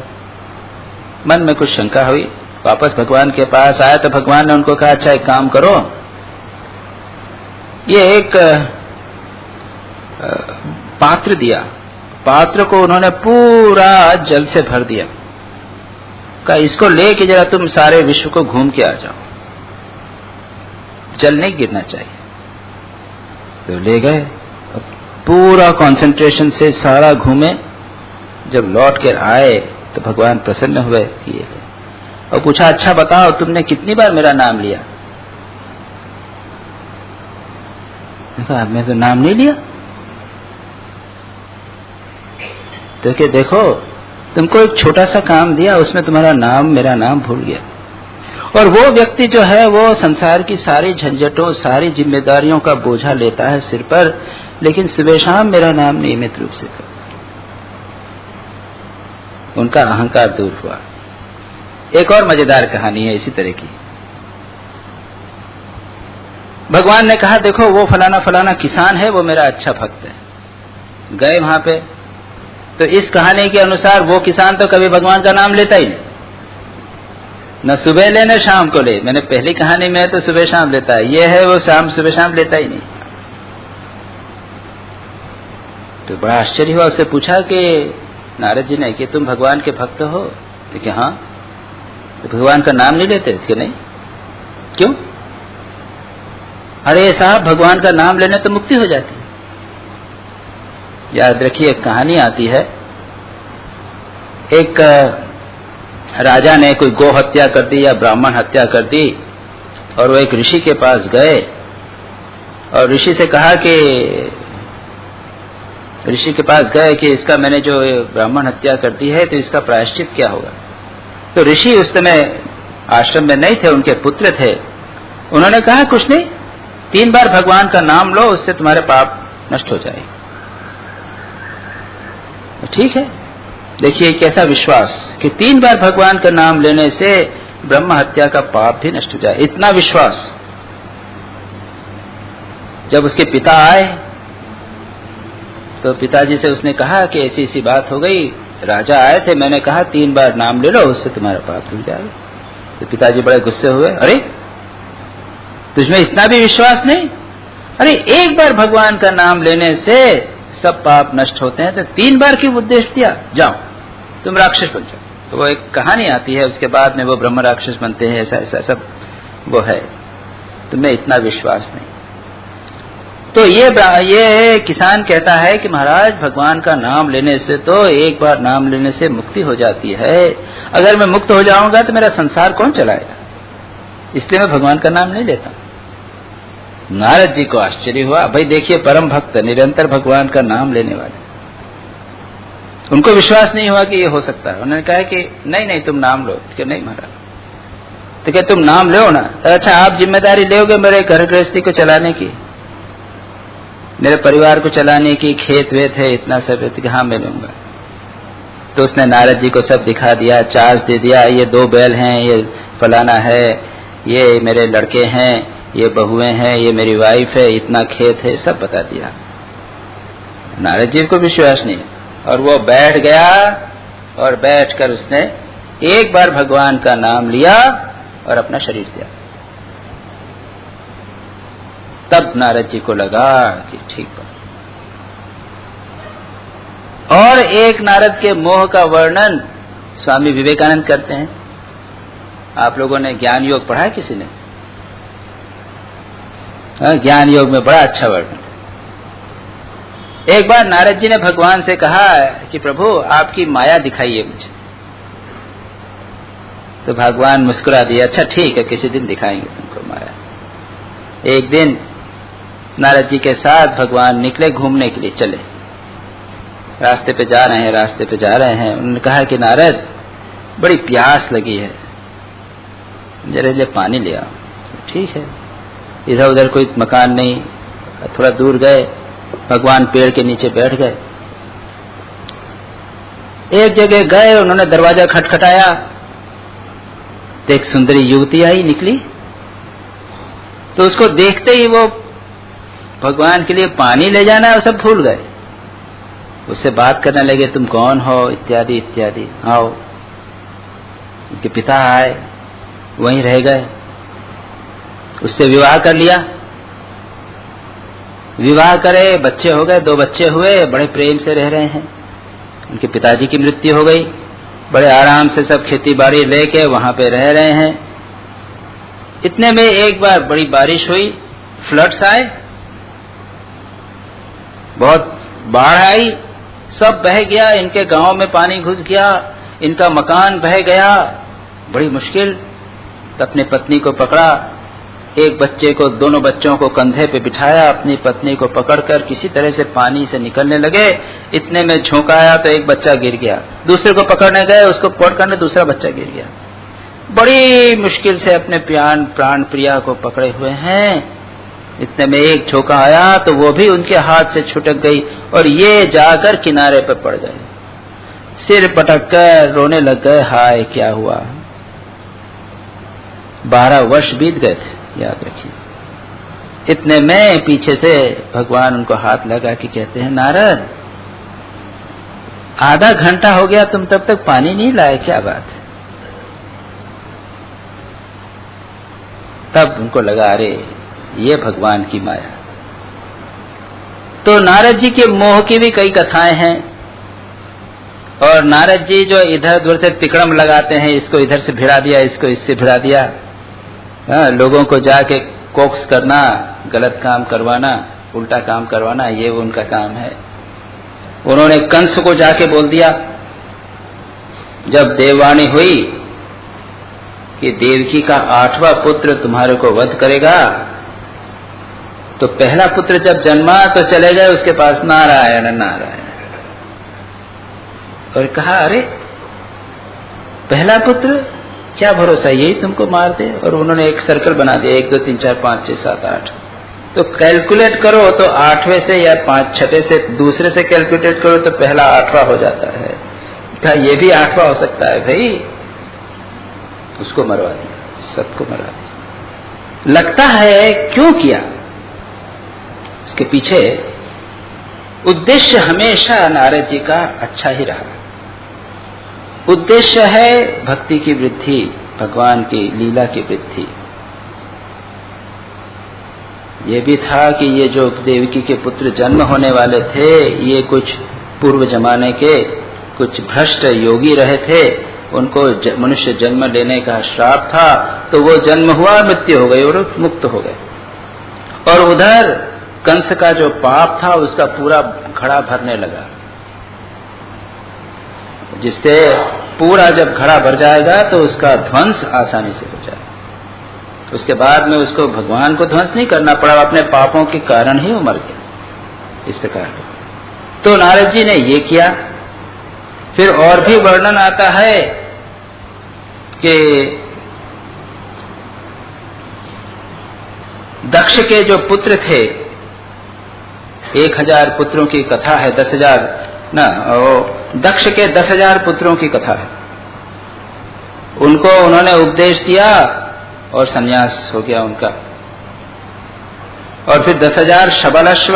मन में कुछ शंका हुई, वापस भगवान के पास आया तो भगवान ने उनको कहा अच्छा एक काम करो, ये एक पात्र दिया, पात्र को उन्होंने पूरा जल से भर दिया, कहा इसको लेके जरा तुम सारे विश्व को घूम के आ जाओ, जल नहीं गिरना चाहिए। तो ले गए, पूरा कंसंट्रेशन से सारा घूमे, जब लौट कर आए तो भगवान प्रसन्न हुए ये और पूछा अच्छा बताओ तुमने कितनी बार मेरा नाम लिया? कहा मैं तो नाम नहीं लिया। तो क्या देखो तुमको एक छोटा सा काम दिया, उसमें तुम्हारा नाम मेरा नाम भूल गया। और वो व्यक्ति जो है वो संसार की सारी झंझटों सारी जिम्मेदारियों का बोझा लेता है सिर पर, लेकिन सुबह शाम मेरा नाम नियमित रूप से करता। उनका अहंकार दूर हुआ। एक और मजेदार कहानी है इसी तरह की। भगवान ने कहा देखो वो फलाना फलाना किसान है, वो मेरा अच्छा भक्त है। गए वहां पे तो इस कहानी के अनुसार वो किसान तो कभी भगवान का नाम लेता ही नहीं, न सुबह ले न शाम को ले। मैंने पहली कहानी में तो सुबह शाम लेता है, ये है वो शाम सुबह शाम लेता ही नहीं। तो बड़ा आश्चर्य हुआ, उससे पूछा कि नारद जी ने कि तुम भगवान के भक्त हो? तो कि हाँ। तो भगवान का नाम नहीं लेते? कि नहीं। क्यों? अरे साहब भगवान का नाम लेने तो मुक्ति हो जाती है। याद रखिए एक कहानी आती है, एक राजा ने कोई गौ हत्या कर दी या ब्राह्मण हत्या कर दी और वो एक ऋषि के पास गए और ऋषि से कहा कि ऋषि के पास गए कि इसका मैंने जो ब्राह्मण हत्या कर दी है तो इसका प्रायश्चित क्या होगा। तो ऋषि उस समय आश्रम में नहीं थे, उनके पुत्र थे। उन्होंने कहा कुछ नहीं, 3 बार भगवान का नाम लो, उससे तुम्हारे पाप नष्ट हो जाएगा। ठीक है, देखिए कैसा विश्वास कि 3 बार भगवान का नाम लेने से ब्रह्म हत्या का पाप भी नष्ट हो जाए, इतना विश्वास। जब उसके पिता आए तो पिताजी से उसने कहा कि ऐसी ऐसी बात हो गई, राजा आए थे, मैंने कहा 3 बार नाम ले लो, उससे तुम्हारा पाप धुल जाएगा। तो पिताजी बड़े गुस्से हुए, अरे तुझमें इतना भी विश्वास नहीं? अरे 1 बार भगवान का नाम लेने से सब पाप नष्ट होते हैं, तो 3 बार क्यों उपदेश दिया? जाओ तुम राक्षस बन जाओ। तो वो एक कहानी आती है, उसके बाद में वो ब्रह्म राक्षस बनते हैं, ऐसा ऐसा सब वो है। तुम्हें इतना विश्वास नहीं। तो ये किसान कहता है कि महाराज भगवान का नाम लेने से तो 1 बार नाम लेने से मुक्ति हो जाती है, अगर मैं मुक्त हो जाऊंगा तो मेरा संसार कौन चलाएगा, इसलिए मैं भगवान का नाम नहीं लेता। नारद जी को आश्चर्य हुआ, भाई देखिए परम भक्त निरंतर भगवान का नाम लेने वाले, उनको विश्वास नहीं हुआ कि ये हो सकता है। उन्होंने कहा कि नहीं नहीं तुम नाम लो। कि नहीं महाराज। तो क्या तुम नाम लो ना? तो अच्छा आप जिम्मेदारी लोगे मेरे घर गृहस्थी को चलाने की, मेरे परिवार को चलाने की, खेत वेत है इतना सब है? तो हाँ मैं लूंगा। तो उसने नारद जी को सब दिखा दिया, चार्ज दे दिया, ये 2 बैल हैं, ये फलाना है, ये मेरे लड़के हैं, ये बहुएं हैं, ये मेरी वाइफ है, इतना खेत है, सब बता दिया। नारद जी को विश्वास नहीं, और वो बैठ गया और बैठकर उसने 1 बार भगवान का नाम लिया और अपना शरीर दिया। तब नारद जी को लगा कि ठीक है। और एक नारद के मोह का वर्णन स्वामी विवेकानंद करते हैं। आप लोगों ने ज्ञान योग पढ़ा है किसी ने? ज्ञान योग में बड़ा अच्छा वर्णन। एक बार नारद जी ने भगवान से कहा कि प्रभु आपकी माया दिखाइए मुझे। तो भगवान मुस्कुरा दिया, अच्छा ठीक है किसी दिन दिखाएंगे तुमको माया। एक दिन नारद जी के साथ भगवान निकले घूमने के लिए, चले, रास्ते पे जा रहे हैं। उन्होंने कहा कि नारद बड़ी प्यास लगी है, जरा ले पानी ले आओ। ठीक है, इधर उधर कोई मकान नहीं, थोड़ा दूर गए, भगवान पेड़ के नीचे बैठ गए। एक जगह गए, उन्होंने दरवाजा खटखटाया तो एक सुंदरी युवती आई निकली। तो उसको देखते ही वो भगवान के लिए पानी ले जाना है वो सब भूल गए। उससे बात करने लगे, तुम कौन हो, इत्यादि इत्यादि। आओ। उनके पिता आए, वहीं रह गए, उससे विवाह कर लिया। विवाह करे, बच्चे हो गए, 2 बच्चे हुए, बड़े प्रेम से रह रहे हैं। उनके पिताजी की मृत्यु हो गई, बड़े आराम से सब खेती बाड़ी लेके वहां पे रह रहे हैं। इतने में एक बार बड़ी बारिश हुई, फ्लड्स आए, बहुत बाढ़ आई, सब बह गया, इनके गांव में पानी घुस गया, इनका मकान बह गया, बड़ी मुश्किल। तो अपनी पत्नी को पकड़ा, एक बच्चे को, दोनों बच्चों को कंधे पे बिठाया, अपनी पत्नी को पकड़कर किसी तरह से पानी से निकलने लगे। इतने में झोंकाया तो एक बच्चा गिर गया, दूसरे को पकड़ने गए, उसको पकड़ने दूसरा बच्चा गिर गया। बड़ी मुश्किल से अपने प्राण प्रिया को पकड़े हुए हैं। इतने में एक झोंका आया तो वो भी उनके हाथ से छुटक गई और ये जाकर किनारे पर पड़ गए, सिर पटक कर रोने लग गए, हाय क्या हुआ। 12 वर्ष बीत गए थे, याद रखिए। इतने में पीछे से भगवान उनको हाथ लगा के कहते हैं, नारद आधा घंटा हो गया, तुम तब तक पानी नहीं लाए, क्या बात है। तब उनको लगा, अरे ये भगवान की माया। तो नारद जी के मोह की भी कई कथाएं हैं, और नारद जी जो इधर उधर से तिकड़म लगाते हैं, इसको इधर से भिड़ा दिया, इसको इससे भिड़ा दिया, लोगों को जाके कोक्स करना, गलत काम करवाना, उल्टा काम करवाना, ये उनका काम है। उन्होंने कंस को जाके बोल दिया, जब देववाणी हुई कि देवकी का 8वां पुत्र तुम्हारे को वध करेगा, तो पहला पुत्र जब जन्मा तो चले गए उसके पास, नारायण नारायण, और कहा, अरे पहला पुत्र, क्या भरोसा यही तुमको मार दे। और उन्होंने एक सर्कल बना दिया, 1 2 3 4 5 6 7 8, तो कैलकुलेट करो तो 8वें से या 6ठे से, दूसरे से कैलकुलेट करो तो पहला 8वां हो जाता है। कहा ये भी 8वां हो सकता है भाई, उसको मरवा दिया, सबको मरवा दिया। लगता है क्यों किया, इसके पीछे उद्देश्य हमेशा नारद जी का अच्छा ही रहा। उद्देश्य है भक्ति की वृद्धि, भगवान की लीला की वृद्धि। ये भी था कि ये जो देवकी के पुत्र जन्म होने वाले थे, ये कुछ पूर्व जमाने के कुछ भ्रष्ट योगी रहे थे, उनको मनुष्य जन्म लेने का श्राप था, तो वो जन्म हुआ, मृत्यु हो गई और मुक्त हो गए। और उधर कंस का जो पाप था उसका पूरा घड़ा भरने लगा, जिससे पूरा जब घड़ा भर जाएगा तो उसका ध्वंस आसानी से हो जाएगा। उसके बाद में उसको भगवान को ध्वंस नहीं करना पड़ा, अपने पापों के कारण ही वो मर गया। इस प्रकार तो नारद जी ने ये किया। फिर और भी वर्णन आता है कि दक्ष के जो पुत्र थे, 1000 पुत्रों की कथा है, 10,000 ना, दक्ष के 10,000 पुत्रों की कथा है। उनको उन्होंने उपदेश दिया और संन्यास हो गया उनका। और फिर 10,000 शबलश्व,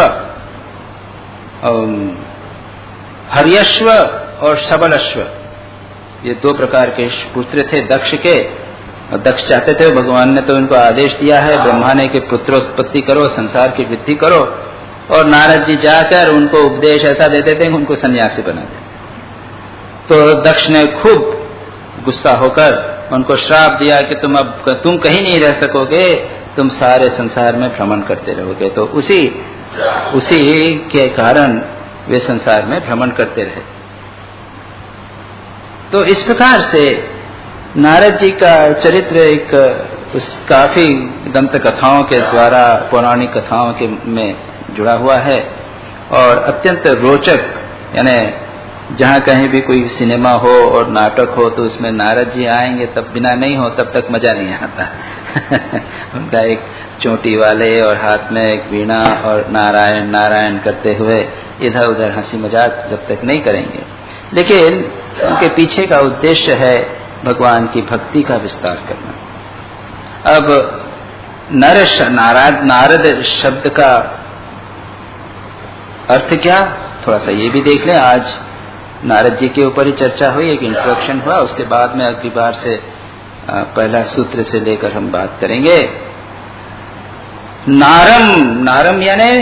हर्यश्व और शबलश्व, ये 2 प्रकार के पुत्र थे दक्ष के। और दक्ष चाहते थे, भगवान ने तो उनको आदेश दिया है, ब्रह्मा ने कि पुत्रोत्पत्ति करो, संसार की वृद्धि करो। और नारद जी जाकर उनको उपदेश ऐसा देते थे कि उनको सन्यासी बना देते। तो दक्ष ने खूब गुस्सा होकर उनको श्राप दिया कि तुम कहीं नहीं रह सकोगे, तुम सारे संसार में भ्रमण करते रहोगे। तो उसी के कारण वे संसार में भ्रमण करते रहे। तो इस प्रकार से नारद जी का चरित्र एक काफी दंत कथाओं के द्वारा, पौराणिक कथाओं के में जुड़ा हुआ है और अत्यंत रोचक। यानी जहाँ कहीं भी कोई सिनेमा हो और नाटक हो तो उसमें नारद जी आएंगे, तब बिना नहीं हो तब तक मजा नहीं आता। उनका एक चोटी वाले और हाथ में एक वीणा और नारायण नारायण करते हुए इधर उधर हंसी मजाक जब तक नहीं करेंगे, लेकिन उनके पीछे का उद्देश्य है भगवान की भक्ति का विस्तार करना। अब नारद शब्द का अर्थ क्या, थोड़ा सा ये भी देख लें। आज नारद जी के ऊपर ही चर्चा हुई, एक इंट्रोडक्शन हुआ, उसके बाद में अगली बार से पहला सूत्र से लेकर हम बात करेंगे। नारम, नारम यानी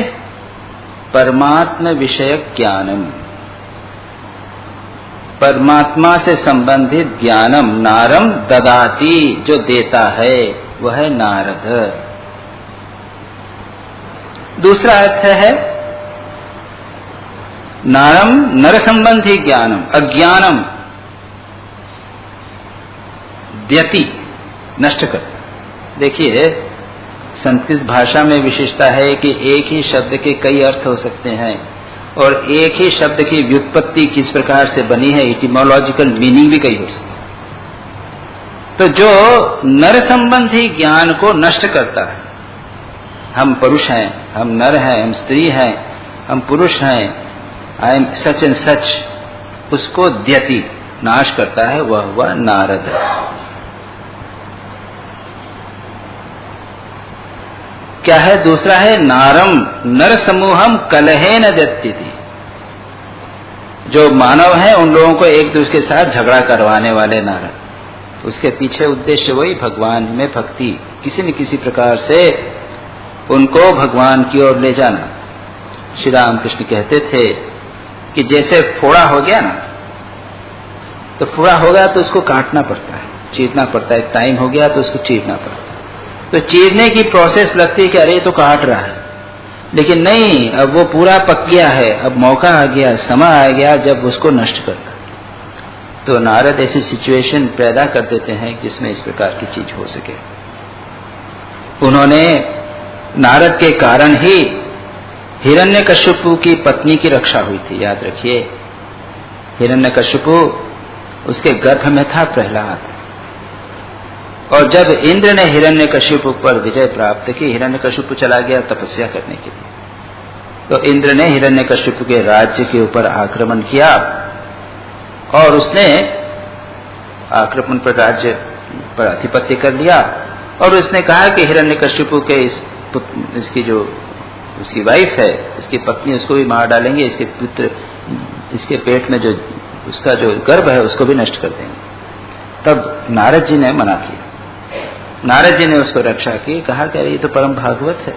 परमात्मा विषयक ज्ञानम, परमात्मा से संबंधित ज्ञानम। नारम ददाति, जो देता है वह है नारद। दूसरा अर्थ है नारम नर संबंधी ज्ञानम, अज्ञानम द्यति, नष्ट कर। देखिए संस्कृत भाषा में विशेषता है कि एक ही शब्द के कई अर्थ हो सकते हैं और एक ही शब्द की व्युत्पत्ति किस प्रकार से बनी है, इटिमोलॉजिकल मीनिंग भी कई हो सकते हैं। तो जो नर संबंधी ज्ञान को नष्ट करता है, हम पुरुष हैं, हम नर हैं, हम स्त्री हैं, हम पुरुष हैं, I am such and such, उसको द्यति, नाश करता है, वह हुआ नारद। क्या है दूसरा है नारम नर समूहम कलहे न दत्ति, जो मानव हैं उन लोगों को एक दूसरे के साथ झगड़ा करवाने वाले नारद। उसके पीछे उद्देश्य वही भगवान में भक्ति, किसी न किसी प्रकार से उनको भगवान की ओर ले जाना। श्री राम कृष्ण कहते थे कि जैसे फोड़ा हो गया ना, तो फोड़ा होगा तो उसको काटना पड़ता है, चीरना पड़ता है, टाइम हो गया तो उसको चीरना पड़ता है। तो चीरने की प्रोसेस लगती है कि अरे तो काट रहा है, लेकिन नहीं, अब वो पूरा पक गया है, अब मौका आ गया, समय आ गया जब उसको नष्ट करना। तो नारद ऐसी सिचुएशन पैदा कर देते हैं जिसमें इस प्रकार की चीज हो सके। उन्होंने नारद के कारण ही हिरण्यकश्यपु की पत्नी की रक्षा हुई थी, याद रखिए। हिरण्यकश्यपु, उसके गर्भ में था प्रहलाद, और जब इंद्र ने हिरण्यकश्यपु पर विजय प्राप्त की, हिरण्यकश्यपु चला गया तपस्या करने के लिए, तो इंद्र ने हिरण्यकश्यपु के राज्य के ऊपर आक्रमण किया और उसने आक्रमण पर राज्य पर आधिपत्य कर लिया। और उसने कहा कि हिरण्यकश्यपु के इसकी जो उसकी वाइफ है, इसकी पत्नी, उसको भी मार डालेंगे, इसके पुत्र, इसके पेट में जो उसका जो गर्भ है उसको भी नष्ट कर देंगे। तब नारद जी ने मना किया, नारद जी ने उसको रक्षा की, कहा कि ये तो परम भागवत है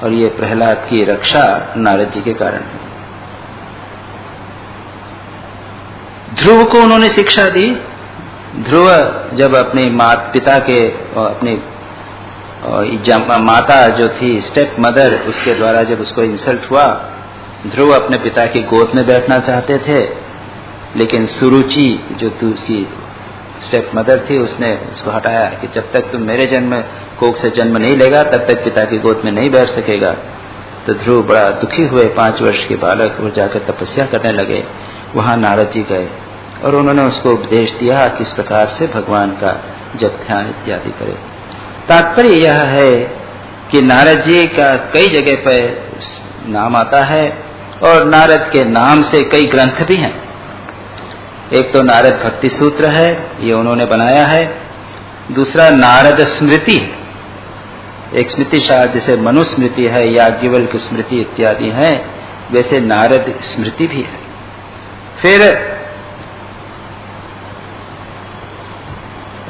और ये प्रहलाद की रक्षा नारद जी के कारण है। ध्रुव को उन्होंने शिक्षा दी। ध्रुव जब अपने पिता के, अपनी माता जो थी स्टेप मदर, उसके द्वारा जब उसको इंसल्ट हुआ, ध्रुव अपने पिता की गोद में बैठना चाहते थे, लेकिन सुरुचि जो उसकी स्टेप मदर थी, उसने उसको हटाया कि जब तक तुम मेरे जन्म कोख से जन्म नहीं लेगा तब तक पिता की गोद में नहीं बैठ सकेगा। तो ध्रुव बड़ा दुखी हुए, 5 वर्ष के बालक, और जाकर तपस्या करने लगे। वहां नारद जी गए और उन्होंने उसको उपदेश दिया किस प्रकार से भगवान का जप ध्यान इत्यादि करे। तात्पर्य यह है कि नारद जी का कई जगह पर नाम आता है और नारद के नाम से कई ग्रंथ भी हैं। एक तो नारद भक्ति सूत्र है, ये उन्होंने बनाया है। दूसरा नारद स्मृति, एक स्मृति शास्त्र जैसे मनुस्मृति है, याज्ञवल्क्य स्मृति इत्यादि हैं, वैसे नारद स्मृति भी है। फिर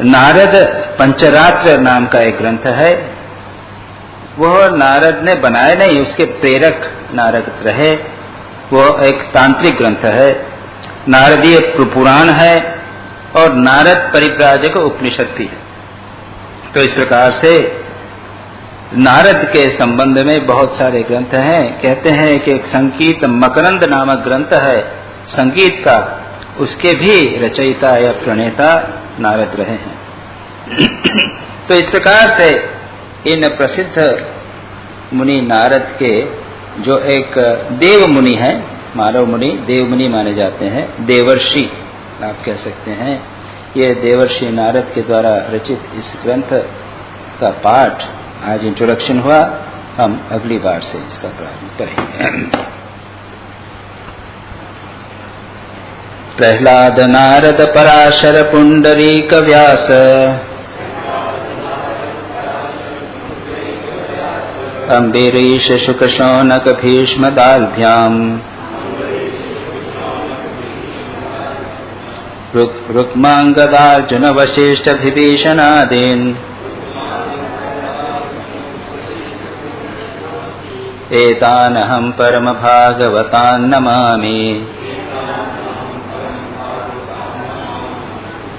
नारद पंचरात्र नाम का एक ग्रंथ है, वह नारद ने बनाया नहीं, उसके प्रेरक नारद रहे, वो एक तांत्रिक ग्रंथ है। नारदीय पुराण है और नारद परिव्राजक उपनिषद भी है। तो इस प्रकार से नारद के संबंध में बहुत सारे ग्रंथ हैं। कहते हैं कि एक संगीत मकरंद नामक ग्रंथ है संगीत का, उसके भी रचयिता या प्रणेता नारद रहे हैं। तो इस प्रकार से इन प्रसिद्ध मुनि नारद के, जो एक देव मुनि है, मानव मुनि, देव मुनि माने जाते हैं, देवर्षि आप कह सकते हैं, ये देवर्षि नारद के द्वारा रचित इस ग्रंथ का पाठ आज इंट्रोडक्शन हुआ। हम अगली बार से इसका प्रारंभ करेंगे। प्रहलाद नारद पराशर पुंडरीक व्यास, अम्बरीश शुक शौनक भीष्म दाल्भ्याम, रुक्मांगदार्जुन वशिष्ठ विभीषणादीन् एतानहं परम भागवतान् नमामि।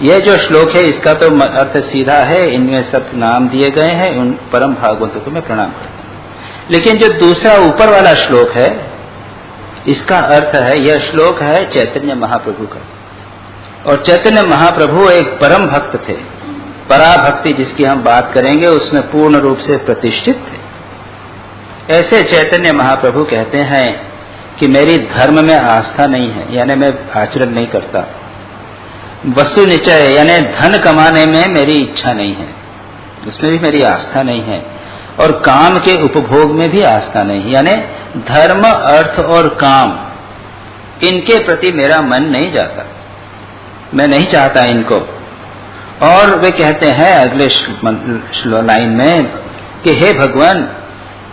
यह जो श्लोक है इसका तो अर्थ सीधा है, इनमें सब नाम दिए गए हैं, उन परम भागवतों को मैं प्रणाम करता हूं। लेकिन जो दूसरा ऊपर वाला श्लोक है इसका अर्थ है, यह श्लोक है चैतन्य महाप्रभु का, और चैतन्य महाप्रभु एक परम भक्त थे। पराभक्ति जिसकी हम बात करेंगे उसमें पूर्ण रूप से प्रतिष्ठित थे। ऐसे चैतन्य महाप्रभु कहते हैं कि मेरी धर्म में आस्था नहीं है, यानी मैं आचरण नहीं करता। वस्तु निश्चय यानी धन कमाने में मेरी इच्छा नहीं है, उसमें भी मेरी आस्था नहीं है, और काम के उपभोग में भी आस्था नहीं है, यानी धर्म अर्थ और काम इनके प्रति मेरा मन नहीं जाता, मैं नहीं चाहता इनको। और वे कहते हैं अगले लाइन में कि हे भगवान,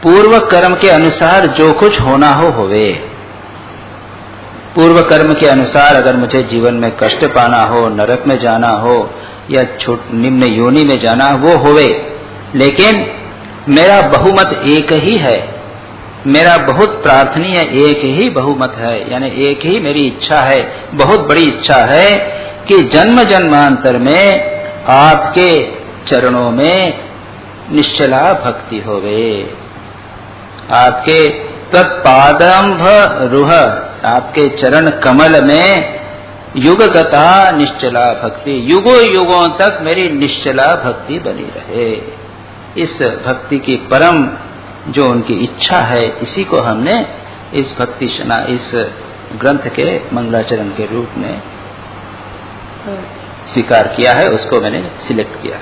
पूर्व कर्म के अनुसार जो कुछ होना हो होवे। पूर्व कर्म के अनुसार अगर मुझे जीवन में कष्ट पाना हो, नरक में जाना हो या निम्न योनि में जाना हो, वो होवे, लेकिन मेरा बहुमत एक ही है, मेरा बहुत प्रार्थनीय एक ही बहुमत है, यानी एक ही मेरी इच्छा है, बहुत बड़ी इच्छा है कि जन्म जन्मांतर में आपके चरणों में निश्चला भक्ति होवे, आपके तत्पादंभ रुह, आपके चरण कमल में युगगता निश्चला भक्ति, युगों युगों तक मेरी निश्चला भक्ति बनी रहे। इस भक्ति की परम जो उनकी इच्छा है, इसी को हमने इस इस ग्रंथ के मंगलाचरण के रूप में स्वीकार किया है, उसको मैंने सिलेक्ट किया।